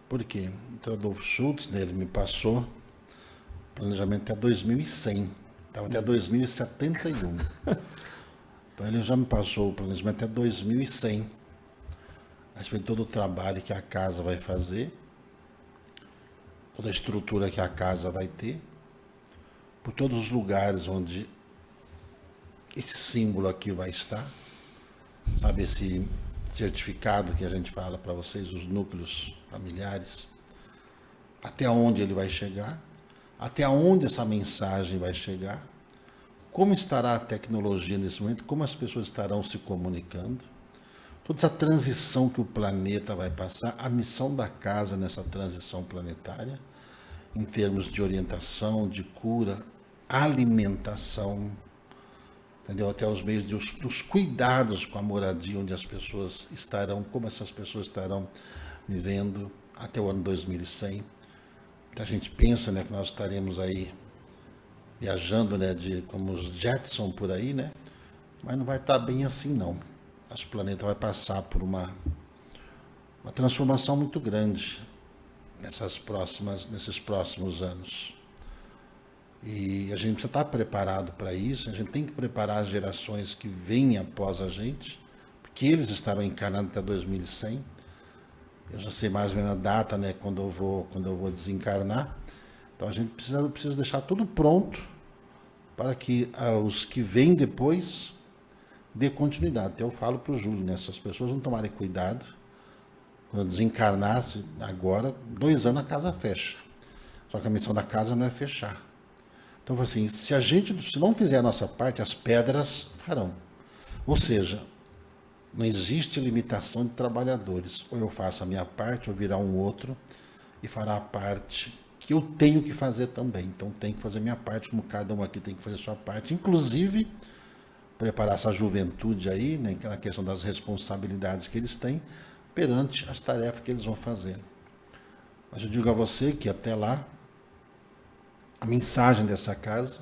Por quê? Então, o Adolfo Schultz, né, ele me passou o planejamento até 2100. Estava até 2071. Então, ele já me passou o planejamento até 2100. A respeito de todo o trabalho que a casa vai fazer, toda a estrutura que a casa vai ter, por todos os lugares onde esse símbolo aqui vai estar, sabe, esse certificado que a gente fala para vocês, os núcleos familiares, até onde ele vai chegar, até onde essa mensagem vai chegar, como estará a tecnologia nesse momento, como as pessoas estarão se comunicando, toda essa transição que o planeta vai passar, a missão da casa nessa transição planetária, em termos de orientação, de cura, alimentação, entendeu? Até os meios dos cuidados com a moradia onde as pessoas estarão, como essas pessoas estarão vivendo até o ano 2100. Então, a gente pensa, né, que nós estaremos aí viajando, né, como os Jetson por aí, né? Mas não vai estar bem assim, não. Nosso planeta vai passar por uma transformação muito grande nesses próximos anos. E a gente precisa estar preparado para isso, a gente tem que preparar as gerações que vêm após a gente, porque eles estarão encarnados até 2100. Eu já sei mais ou menos a data, né, quando eu vou desencarnar. Então a gente precisa deixar tudo pronto para que os que vêm depois dê continuidade. Até eu falo para o Júlio, né, se as pessoas não tomarem cuidado, quando eu desencarnar agora, 2 anos a casa fecha. Só que a missão da casa não é fechar. Então, assim, se não fizer a nossa parte, as pedras farão. Ou seja, não existe limitação de trabalhadores. Ou eu faço a minha parte, ou virá um outro e fará a parte que eu tenho que fazer também. Então, tenho que fazer a minha parte, como cada um aqui tem que fazer a sua parte. Inclusive, preparar essa juventude aí, né, na questão das responsabilidades que eles têm, perante as tarefas que eles vão fazer. Mas eu digo a você que até lá, a mensagem dessa casa,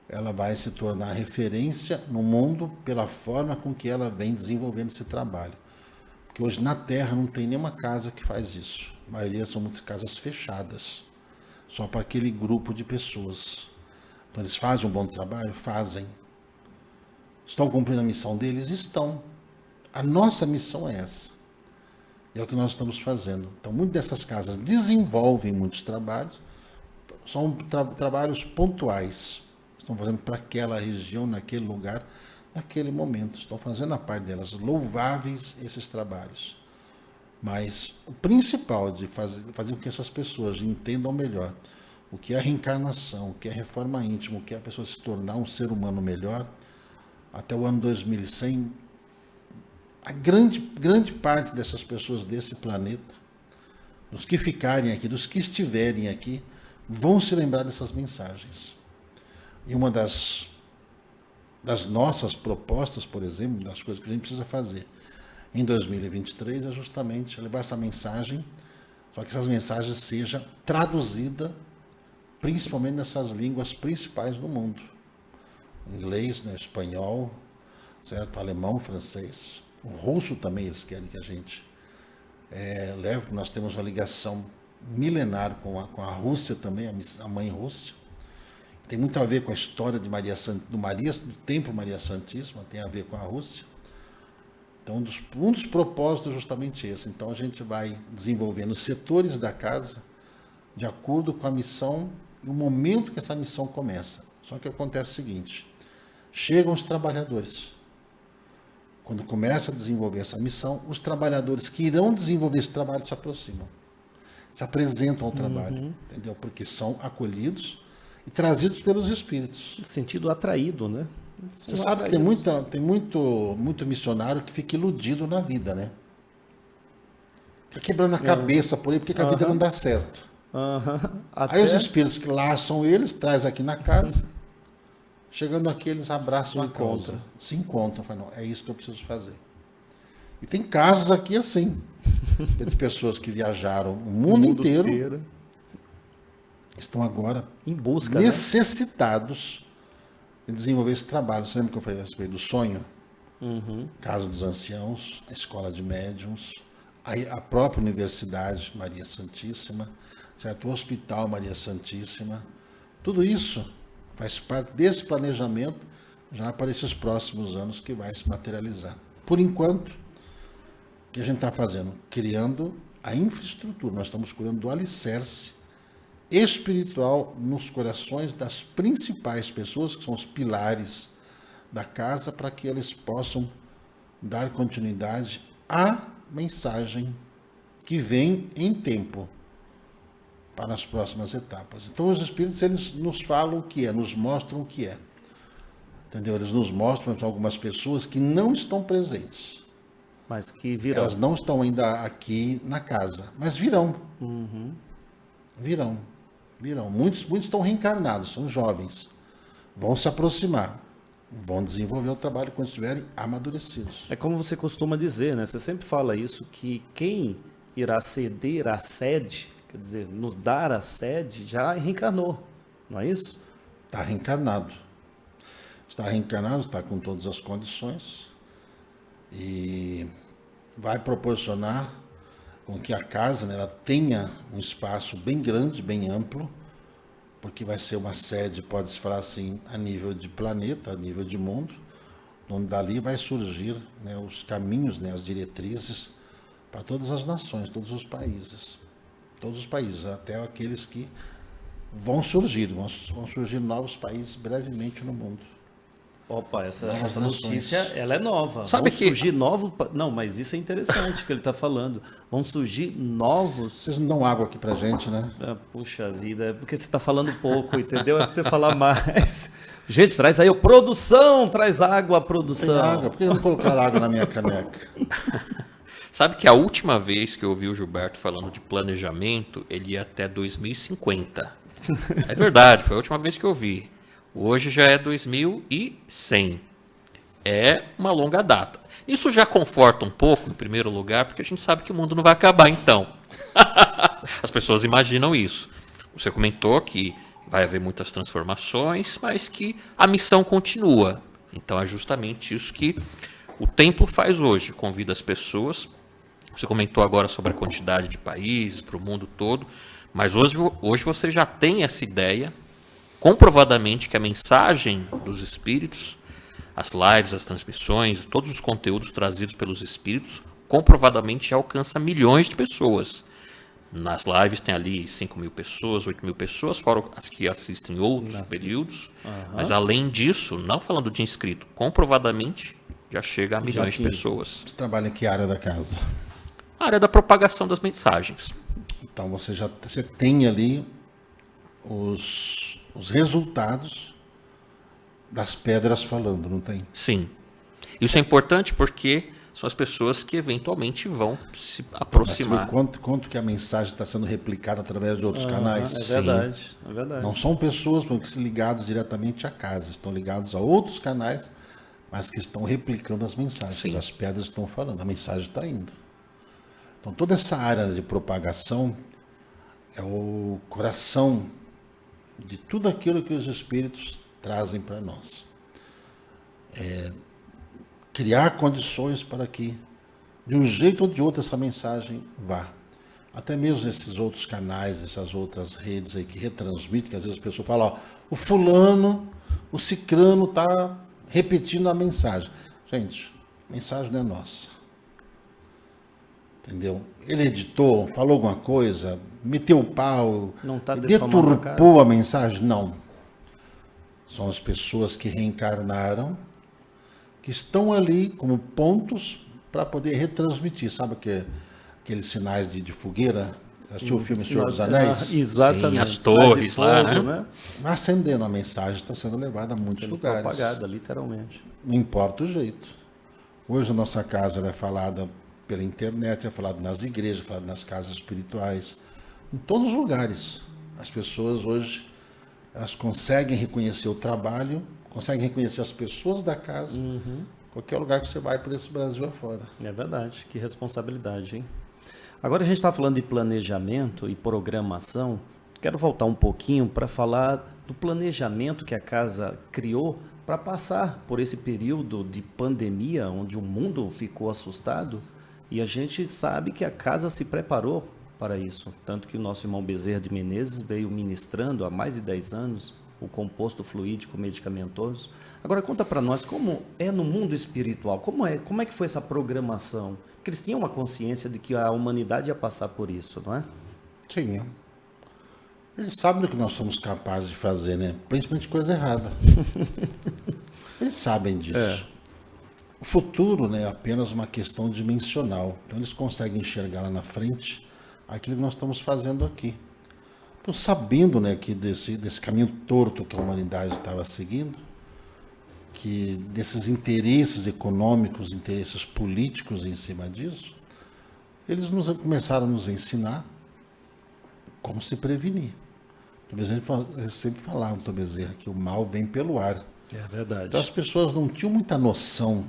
ela vai se tornar referência no mundo pela forma com que ela vem desenvolvendo esse trabalho. Porque hoje na Terra não tem nenhuma casa que faz isso. A maioria são muitas casas fechadas, só para aquele grupo de pessoas. Então eles fazem um bom trabalho? Fazem. Estão cumprindo a missão deles? Estão. A nossa missão é essa. E é o que nós estamos fazendo. Então, muitas dessas casas desenvolvem muitos trabalhos, são trabalhos pontuais. Estão fazendo para aquela região, naquele lugar, naquele momento. Estão fazendo a parte delas. Louváveis esses trabalhos. Mas o principal de fazer com que essas pessoas entendam melhor o que é reencarnação, o que é reforma íntima, o que é a pessoa se tornar um ser humano melhor, até o ano 2100, a grande parte dessas pessoas desse planeta, dos que ficarem aqui, dos que estiverem aqui, vão se lembrar dessas mensagens. E uma das nossas propostas, por exemplo, das coisas que a gente precisa fazer em 2023 é justamente levar essa mensagem, só que essas mensagens sejam traduzidas principalmente nessas línguas principais do mundo. Inglês, né, espanhol, certo? Alemão, francês. O russo também eles querem que a gente leve. Nós temos uma ligação milenar com a Rússia também, a mãe Rússia. Tem muito a ver com a história de do Templo Maria Santíssima, tem a ver com a Rússia. Então, um dos propósitos é justamente esse. Então, a gente vai desenvolvendo os setores da casa de acordo com a missão e o momento que essa missão começa. Só que acontece o seguinte, chegam os trabalhadores. Quando começa a desenvolver essa missão, os trabalhadores que irão desenvolver esse trabalho se aproximam, se apresentam ao trabalho, entendeu? Porque são acolhidos e trazidos pelos espíritos. Sentido atraído, né? Você sabe que tem muito missionário que fica iludido na vida, né? Fica quebrando a cabeça por aí, porque a vida não dá certo. Aí os espíritos que laçam eles, traz aqui na casa, chegando aqui eles abraçam a causa. Se encontram, falam, é isso que eu preciso fazer. E tem casos aqui assim, de pessoas que viajaram o mundo inteiro, estão agora em busca, necessitados de desenvolver esse trabalho. Você lembra que eu falei a respeito do sonho? Casa dos Anciãos, a Escola de Médiuns, a própria Universidade Maria Santíssima, certo? O Hospital Maria Santíssima, tudo isso faz parte desse planejamento já para esses próximos anos que vai se materializar. Por enquanto, o que a gente está fazendo? Criando a infraestrutura, nós estamos cuidando do alicerce espiritual nos corações das principais pessoas, que são os pilares da casa, para que eles possam dar continuidade à mensagem que vem em tempo para as próximas etapas. Então os espíritos, eles nos falam o que é, nos mostram o que é. Entendeu? Eles nos mostram algumas pessoas que não estão presentes. Mas que virão. Elas não estão ainda aqui na casa, mas virão. Virão. Muitos estão reencarnados, são jovens. Vão se aproximar. Vão desenvolver o trabalho quando estiverem amadurecidos. É como você costuma dizer, né? Você sempre fala isso, que quem irá ceder à sede, quer dizer, nos dar a sede, já reencarnou, não é isso? Está reencarnado. Está reencarnado, está com todas as condições e vai proporcionar com que a casa, né, ela tenha um espaço bem grande, bem amplo, porque vai ser uma sede, pode-se falar assim, a nível de planeta, a nível de mundo, onde dali vai surgir, né, os caminhos, né, as diretrizes para todas as nações, todos os países, até aqueles que vão surgir novos países brevemente no mundo. Opa, essa notícia, ela é nova. Sabe vão surgir novos... Não, mas isso é interessante que ele está falando. Vão surgir novos... Vocês não dão água aqui pra gente, né? Puxa vida, é porque você está falando pouco, entendeu? É para você falar mais. Gente, traz aí, produção, traz água, produção. Tem água, por que não colocar água na minha caneca? Sabe que a última vez que eu ouvi o Gilberto falando de planejamento, ele ia até 2050. É verdade, foi a última vez que eu ouvi. Hoje já é 2100. é uma longa data. Isso já conforta um pouco, em primeiro lugar, porque a gente sabe que o mundo não vai acabar então. As pessoas imaginam isso. Você comentou que vai haver muitas transformações, mas que a missão continua. Então é justamente isso que o templo faz hoje, convida as pessoas. Você comentou agora sobre a quantidade de países para o mundo todo, mas hoje você já tem essa ideia, comprovadamente, que a mensagem dos espíritos, as lives, as transmissões, todos os conteúdos trazidos pelos espíritos, comprovadamente alcança milhões de pessoas. Nas lives tem ali 5.000 pessoas, 8.000 pessoas, fora as que assistem outros períodos. Mas além disso, não falando de inscrito, comprovadamente já chega a milhões de pessoas. Você trabalha em que área da casa? A área da propagação das mensagens. Então você tem ali os resultados das pedras falando, não tem? Sim. Isso é importante porque são as pessoas que eventualmente vão se aproximar. Quanto que a mensagem está sendo replicada através de outros canais? É verdade, é verdade. Não são pessoas ligadas diretamente à casa, estão ligados a outros canais, mas que estão replicando as mensagens. Sim. As pedras estão falando, a mensagem está indo. Então toda essa área de propagação é o coração de tudo aquilo que os espíritos trazem para nós. Criar condições para que, de um jeito ou de outro, essa mensagem vá. Até mesmo esses outros canais, essas outras redes aí que retransmitem, que às vezes as pessoas falam, ó, o fulano, o cicrano está repetindo a mensagem. Gente, a mensagem não é nossa. Entendeu? Ele editou, falou alguma coisa, meteu o pau, Não tá deturpou a mensagem? Não. São as pessoas que reencarnaram, que estão ali como pontos para poder retransmitir. Sabe aqueles sinais de fogueira? Assistiu o filme Senhor dos Anéis? Exatamente. Sim, as torres lá, né? Acendendo, a mensagem está sendo levada a muitos lugares. Propagada, literalmente. Não importa o jeito. Hoje a nossa casa ela é falada pela internet, é falada nas igrejas, é falada nas casas espirituais, em todos os lugares. As pessoas hoje, elas conseguem reconhecer o trabalho, conseguem reconhecer as pessoas da casa, qualquer lugar que você vai por esse Brasil afora. É verdade, que responsabilidade, hein? Agora a gente está falando de planejamento e programação. Quero voltar um pouquinho para falar do planejamento que a casa criou para passar por esse período de pandemia, onde o mundo ficou assustado, e a gente sabe que a casa se preparou para isso. Tanto que o nosso irmão Bezerra de Menezes veio ministrando há mais de 10 anos o composto fluídico medicamentoso. Agora conta para nós como é no mundo espiritual, como é que foi essa programação? Porque eles tinham uma consciência de que a humanidade ia passar por isso, não é? Sim. Eles sabem do que nós somos capazes de fazer, né? Principalmente coisa errada. Eles sabem disso. O futuro, né, é apenas uma questão dimensional. Então eles conseguem enxergar lá na frente aquilo que nós estamos fazendo aqui. Então, sabendo, né, que desse caminho torto que a humanidade estava seguindo, que desses interesses econômicos, interesses políticos em cima disso, eles começaram a nos ensinar como se prevenir. Eu sempre falava, Tom Bezerra, que o mal vem pelo ar. É verdade. Então as pessoas não tinham muita noção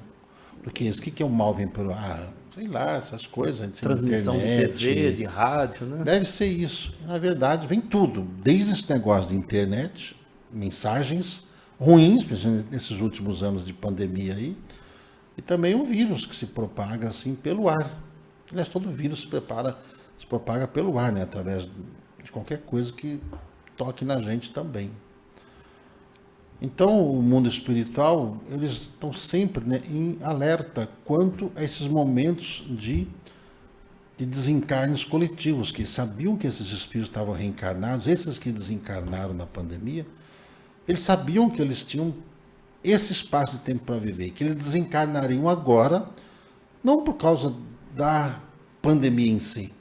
do que é isso. O que é o mal vem pelo ar? Sei lá, essas coisas. Transmissão internet, de TV, de rádio, né? Deve ser isso. Na verdade, vem tudo. Desde esse negócio de internet, mensagens ruins, principalmente nesses últimos anos de pandemia aí, e também um vírus que se propaga assim pelo ar. Aliás, todo vírus se propaga pelo ar, né? Através de qualquer coisa que toque na gente também. Então, o mundo espiritual, eles estão sempre, né, em alerta quanto a esses momentos de desencarnes coletivos, que sabiam que esses espíritos estavam reencarnados, esses que desencarnaram na pandemia, eles sabiam que eles tinham esse espaço de tempo para viver, que eles desencarnariam agora, não por causa da pandemia em si,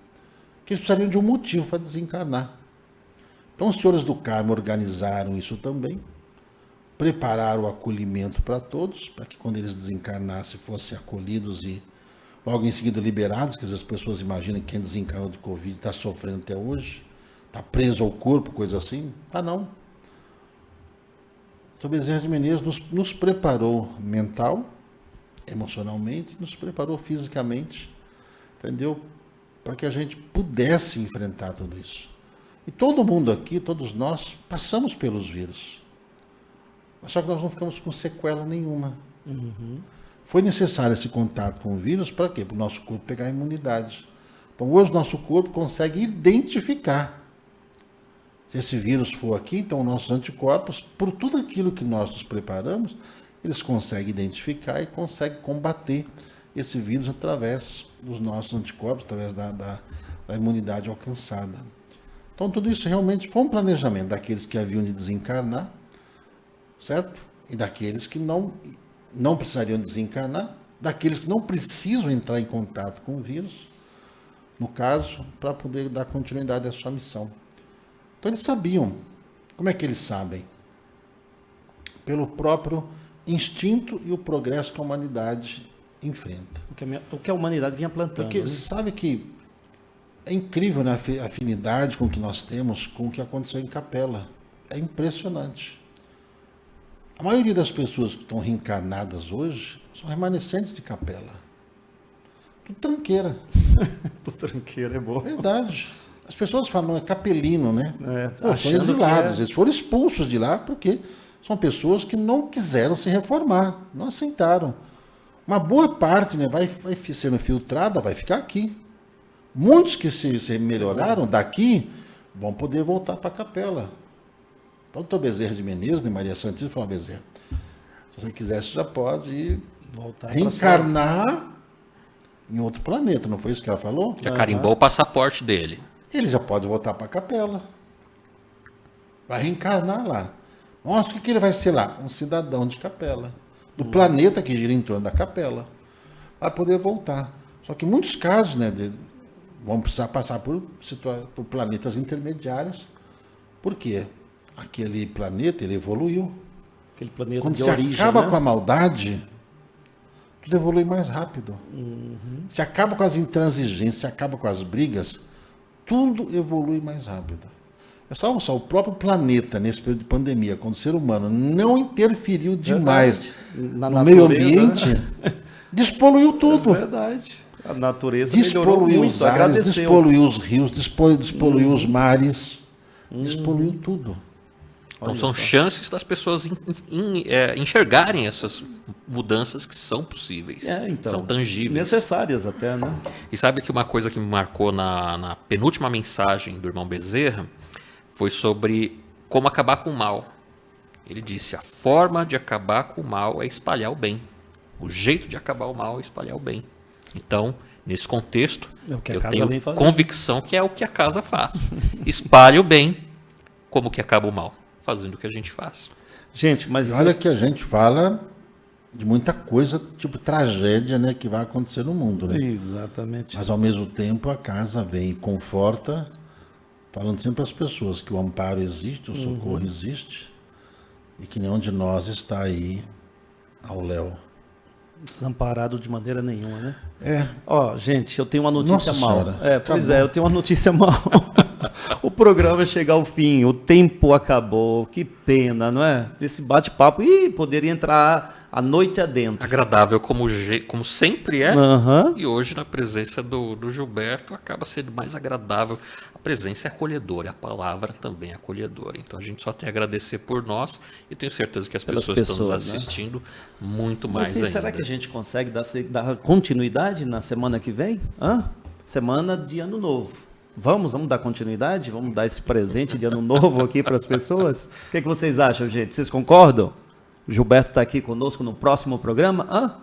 que eles precisariam de um motivo para desencarnar. Então, os senhores do karma organizaram isso também, prepararam o acolhimento para todos, para que quando eles desencarnassem fossem acolhidos e logo em seguida liberados, que as pessoas imaginam que quem desencarnou de Covid está sofrendo até hoje, está preso ao corpo, coisa assim. Não. Então, Bezerra de Menezes nos preparou mental emocionalmente, nos preparou fisicamente, entendeu? Para que a gente pudesse enfrentar tudo isso. E todo mundo aqui, todos nós, passamos pelos vírus. Só que nós não ficamos com sequela nenhuma. Foi necessário esse contato com o vírus para quê? Para o nosso corpo pegar a imunidade. Então, hoje, o nosso corpo consegue identificar. Se esse vírus for aqui, então, nossos anticorpos, por tudo aquilo que nós nos preparamos, eles conseguem identificar e conseguem combater esse vírus através dos nossos anticorpos, através da imunidade alcançada. Então, tudo isso realmente foi um planejamento daqueles que haviam de desencarnar, certo? E daqueles que não precisariam desencarnar, daqueles que não precisam entrar em contato com o vírus, no caso, para poder dar continuidade à sua missão. Então, eles sabiam. Como é que eles sabem? Pelo próprio instinto e o progresso que a humanidade enfrenta. O que a humanidade vinha plantando. Porque sabe que é incrível, né, a afinidade com que nós temos com o que aconteceu em Capela. É impressionante. A maioria das pessoas que estão reencarnadas hoje são remanescentes de Capela. Tudo tranqueira. Tudo tranqueira, é bom. Verdade. As pessoas falam, não, é capelino, né? São achando exilados. Eles foram expulsos de lá porque são pessoas que não quiseram se reformar, não aceitaram. Uma boa parte, né, vai sendo filtrada, vai ficar aqui. Muitos que se melhoraram daqui vão poder voltar para a Capela. O doutor Bezerra de Menezes, de Maria Santíssima, falou: Bezerra, se você quiser, você já pode voltar reencarnar em outro planeta. Não foi isso que ela falou? Já carimbou o passaporte dele. Ele já pode voltar para a Capela. Vai reencarnar lá. Nossa, o que ele vai ser lá? Um cidadão de Capela. Do planeta que gira em torno da Capela. Vai poder voltar. Só que em muitos casos, né, vão precisar passar por planetas intermediários. Por quê? Aquele planeta, ele evoluiu. Aquele planeta Quando de se origem, acaba né? com a maldade, tudo evolui mais rápido. Se acaba com as intransigências, se acaba com as brigas, tudo evolui mais rápido. É só o próprio planeta, nesse período de pandemia, quando o ser humano não interferiu demais no meio ambiente, despoluiu tudo. É verdade. A natureza Despoluiu melhorou os muito, ares, agradeceu. despoluiu os rios, despoluiu os mares, despoluiu tudo. Então são chances das pessoas enxergarem essas mudanças que são possíveis, Então, são tangíveis. Necessárias até, né? E sabe que uma coisa que me marcou na penúltima mensagem do irmão Bezerra foi sobre como acabar com o mal. Ele disse: a forma de acabar com o mal é espalhar o bem. O jeito de acabar o mal é espalhar o bem. Então, nesse contexto, É o que a eu casa tenho vem fazendo. convicção que é o que a casa faz. Espalhe o bem, como que acaba o mal? Fazendo o que a gente faz. Gente, mas E olha que a gente fala de muita coisa, tipo tragédia, né, que vai acontecer no mundo, né? exatamente. Mas ao mesmo tempo a casa vem e conforta, falando sempre às pessoas que o amparo existe, o socorro existe, e que nenhum de nós está aí ao léu. Desamparado de maneira nenhuma, né? É, Ó, gente, eu tenho uma notícia Nossa mal. Senhora, Pois acabou. eu tenho uma notícia mal. O programa chega ao fim, o tempo acabou, que pena, não é? Esse bate-papo, poderia entrar a noite adentro. Agradável como sempre é. Aham. E hoje, na presença do Gilberto, acaba sendo mais agradável. A presença é acolhedora, a palavra também é acolhedora. Então a gente só tem a agradecer por nós e tenho certeza que as Pelas pessoas que estão pessoas, nos né? assistindo muito Mas mais assim, ainda. será que a gente consegue dar continuidade na semana que vem? Semana de Ano Novo. Vamos dar continuidade? Vamos dar esse presente de Ano Novo aqui para as pessoas? O que vocês acham, gente? Vocês concordam? O Gilberto está aqui conosco no próximo programa?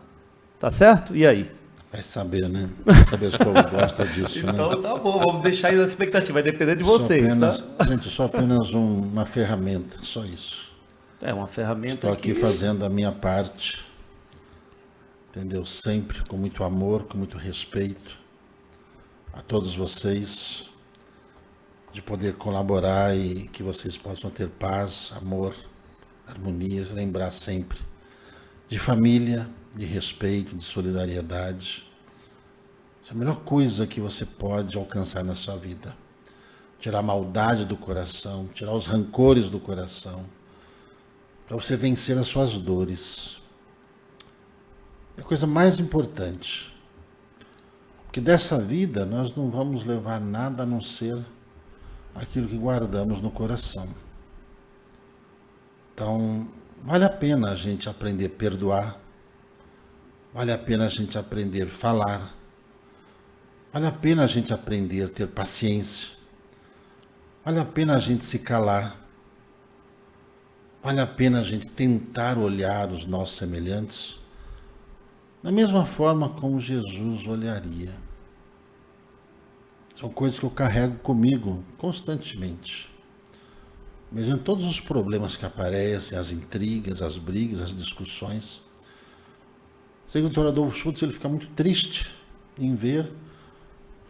Tá certo? E aí? vai saber, né? Vai saber se o povo gosta disso, né? Então tá bom, vamos deixar aí na expectativa, vai depender de Sou vocês, apenas, tá? Gente, eu sou apenas uma ferramenta, só isso. É uma ferramenta Estou aqui fazendo a minha parte, entendeu? Sempre com muito amor, com muito respeito a todos vocês, de poder colaborar e que vocês possam ter paz, amor, harmonia, lembrar sempre de família, de respeito, de solidariedade. Essa é a melhor coisa que você pode alcançar na sua vida. Tirar a maldade do coração, tirar os rancores do coração, para você vencer as suas dores. É a coisa mais importante. Porque dessa vida nós não vamos levar nada a não ser aquilo que guardamos no coração. Então, vale a pena a gente aprender a perdoar, vale a pena a gente aprender a falar, vale a pena a gente aprender a ter paciência, vale a pena a gente se calar, vale a pena a gente tentar olhar os nossos semelhantes da mesma forma como Jesus olharia. São coisas que eu carrego comigo constantemente. Mesmo em todos os problemas que aparecem, as intrigas, as brigas, as discussões. Sei que o Dr. Adolfo Schultz ele fica muito triste em ver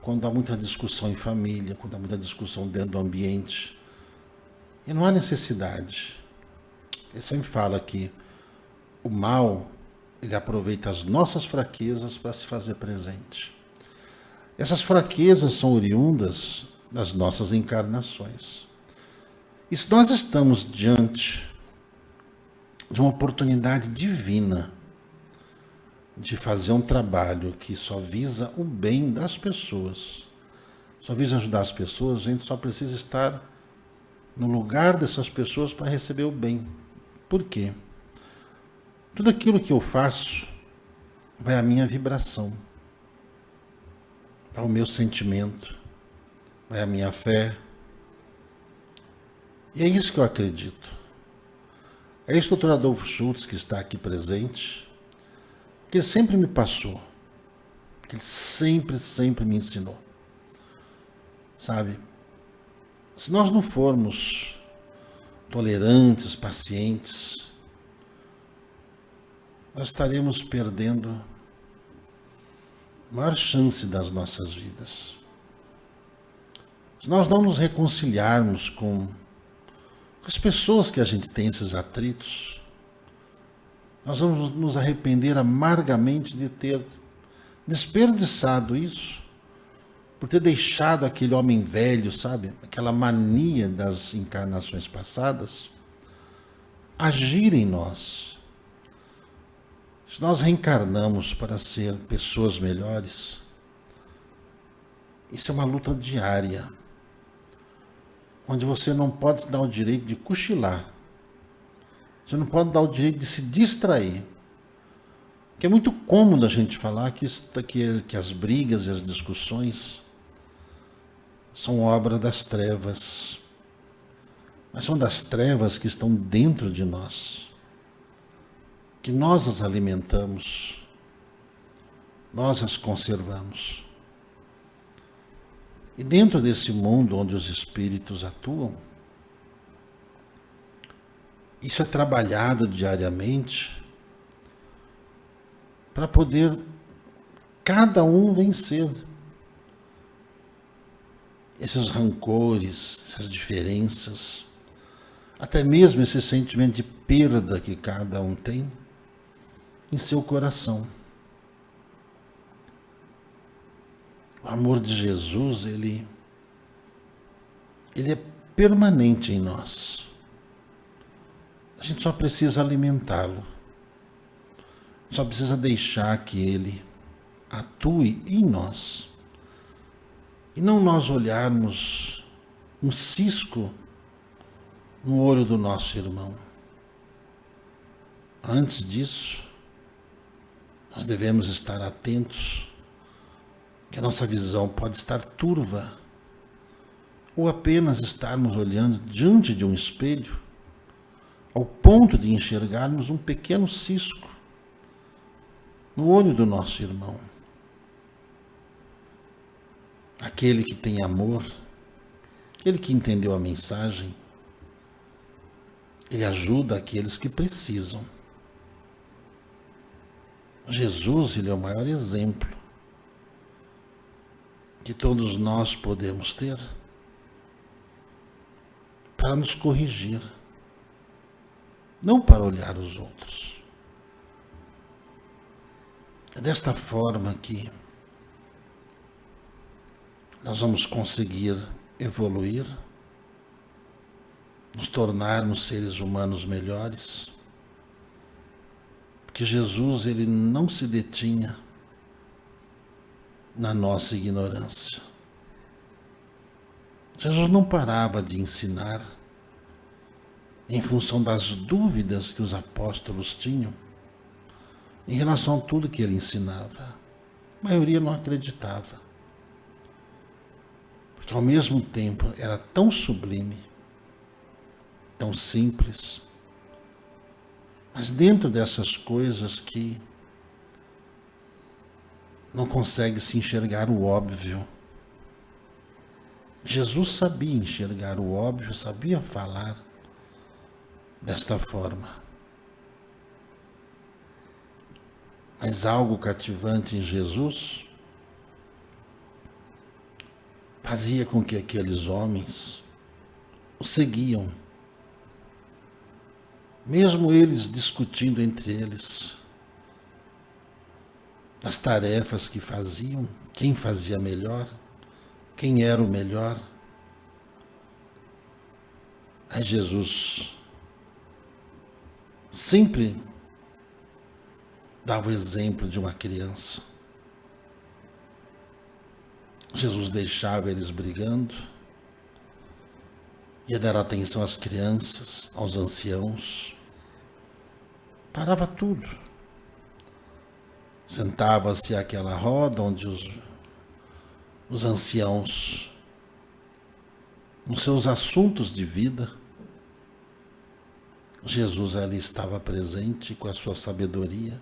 quando há muita discussão em família, quando há muita discussão dentro do ambiente. E não há necessidade. Ele sempre fala que o mal ele aproveita as nossas fraquezas para se fazer presente. Essas fraquezas são oriundas das nossas encarnações. E se nós estamos diante de uma oportunidade divina de fazer um trabalho que só visa o bem das pessoas, só visa ajudar as pessoas, a gente só precisa estar no lugar dessas pessoas para receber o bem. Por quê? Tudo aquilo que eu faço vai à minha vibração, vai ao meu sentimento, vai à minha fé. E é isso que eu acredito. É isso que o Dr. Adolfo Schultz, que está aqui presente, que ele sempre me passou, que ele sempre me ensinou. Sabe? Se nós não formos tolerantes, pacientes, nós estaremos perdendo a maior chance das nossas vidas. Se nós não nos reconciliarmos com as pessoas que a gente tem esses atritos, nós vamos nos arrepender amargamente de ter desperdiçado isso, por ter deixado aquele homem velho, sabe, aquela mania das encarnações passadas, agir em nós. Se nós reencarnamos para ser pessoas melhores, isso é uma luta diária, onde você não pode se dar o direito de cochilar, você não pode dar o direito de se distrair. Porque é muito cômodo a gente falar que as brigas e as discussões são obra das trevas, mas são das trevas que estão dentro de nós, que nós as alimentamos, nós as conservamos. E dentro desse mundo onde os espíritos atuam, isso é trabalhado diariamente para poder cada um vencer esses rancores, essas diferenças, até mesmo esse sentimento de perda que cada um tem em seu coração. O amor de Jesus, ele é permanente em nós. A gente só precisa alimentá-lo. Só precisa deixar que ele atue em nós. E não nós olharmos um cisco no olho do nosso irmão. Antes disso, nós devemos estar atentos, que a nossa visão pode estar turva, ou apenas estarmos olhando diante de um espelho, ao ponto de enxergarmos um pequeno cisco no olho do nosso irmão. Aquele que tem amor, aquele que entendeu a mensagem, ele ajuda aqueles que precisam. Jesus, ele é o maior exemplo que todos nós podemos ter para nos corrigir, não para olhar os outros. É desta forma que nós vamos conseguir evoluir, nos tornarmos seres humanos melhores, porque Porque Jesus, ele não se detinha na nossa ignorância. Jesus não parava de ensinar em função das dúvidas que os apóstolos tinham em relação a tudo que ele ensinava. A maioria não acreditava. Porque ao mesmo tempo era tão sublime, tão simples, mas dentro dessas coisas que não consegue se enxergar o óbvio. Jesus sabia enxergar o óbvio, sabia falar desta forma. Mas algo cativante em Jesus fazia com que aqueles homens o seguiam. Mesmo eles discutindo entre eles as tarefas que faziam, quem fazia melhor, quem era o melhor. Aí Jesus sempre dava o exemplo de uma criança. Jesus deixava eles brigando, ia dar atenção às crianças, aos anciãos, parava tudo. Sentava-se àquela roda onde os anciãos, nos seus assuntos de vida, Jesus ali estava presente com a sua sabedoria,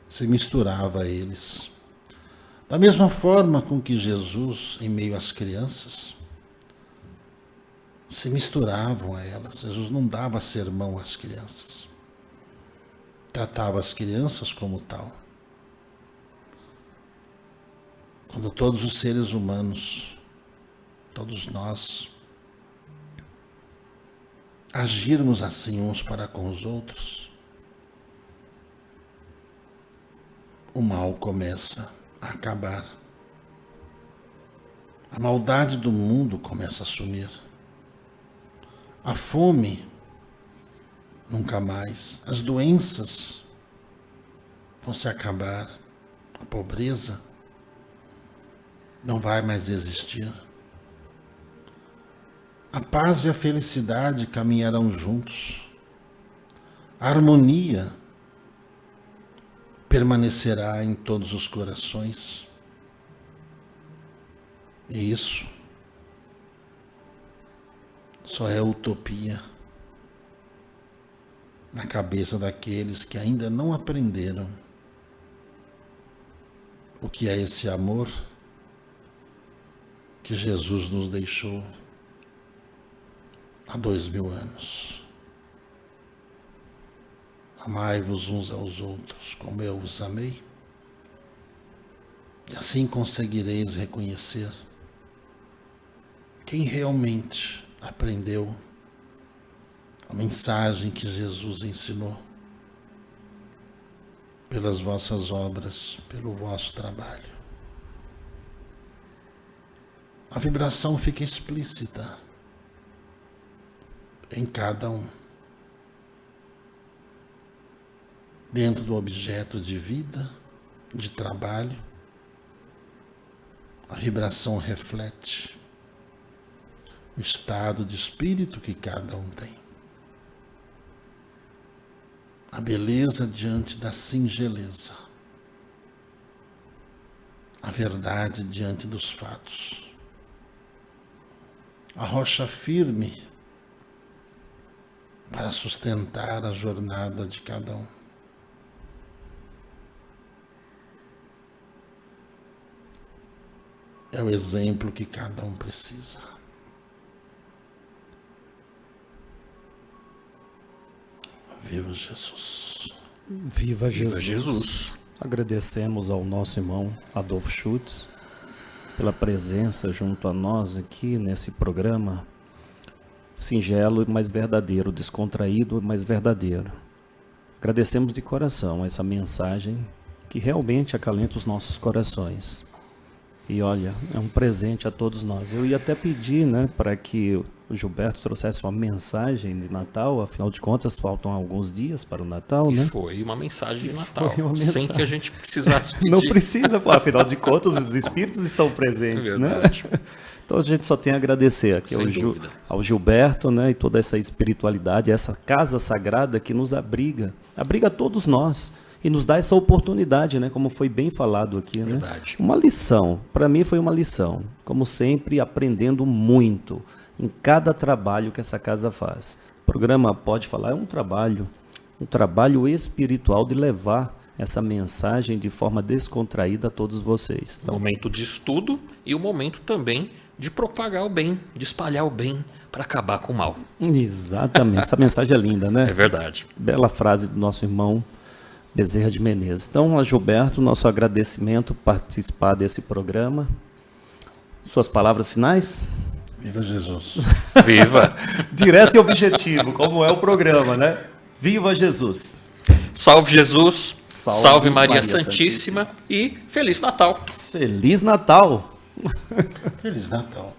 se misturava a eles. Da mesma forma com que Jesus, em meio às crianças, se misturavam a elas. Jesus não dava sermão às crianças. Tratava as crianças como tal. Quando todos os seres humanos, todos nós, agirmos assim uns para com os outros, o mal começa a acabar. A maldade do mundo começa a sumir. A fome nunca mais. As doenças vão se acabar. A pobreza não vai mais existir. A paz e a felicidade caminharão juntos. A harmonia permanecerá em todos os corações. E isso só é utopia na cabeça daqueles que ainda não aprenderam o que é esse amor que Jesus nos deixou há 2000 anos. Amai-vos uns aos outros como eu os amei, e assim conseguireis reconhecer quem realmente aprendeu a mensagem que Jesus ensinou pelas vossas obras, pelo vosso trabalho. A vibração fica explícita em cada um, dentro do objeto de vida, de trabalho. A vibração reflete o estado de espírito que cada um tem. A beleza diante da singeleza. A verdade diante dos fatos. A rocha firme para sustentar a jornada de cada um. É o exemplo que cada um precisa. Viva Jesus. Viva Jesus. Viva Jesus. Agradecemos ao nosso irmão Adolfo Schutz pela presença junto a nós aqui nesse programa singelo, mas verdadeiro, descontraído, mas verdadeiro. Agradecemos de coração essa mensagem que realmente acalenta os nossos corações. E olha, é um presente a todos nós. Eu ia até pedir, né, para que o Gilberto trouxesse uma mensagem de Natal, afinal de contas faltam alguns dias para o Natal, E né? foi uma mensagem de Natal, Foi uma sem mensagem. que a gente precisasse pedir. Não precisa, pô, afinal de contas os espíritos estão presentes, É né? verdade. Então a gente só tem a agradecer aqui Sem dúvida. ao Gilberto, né, e toda essa espiritualidade, essa casa sagrada que nos abriga todos nós e nos dá essa oportunidade, né, como foi bem falado aqui, né? Verdade. Uma lição, para mim foi uma lição, como sempre aprendendo muito em cada trabalho que essa casa faz. O programa Pode Falar é um trabalho espiritual de levar essa mensagem de forma descontraída a todos vocês. Então, Momento de estudo e o momento também de propagar o bem, de espalhar o bem para acabar com o mal. exatamente, essa mensagem é linda, né? É verdade. Bela frase do nosso irmão Bezerra de Menezes. Então, a Gilberto, nosso agradecimento por participar desse programa. Suas palavras finais? Viva Jesus. Viva! Direto e objetivo, como é o programa, né? Viva Jesus! Salve Jesus! Salve Salve Maria, Maria Santíssima e Feliz Natal! Feliz Natal! Feliz Natal.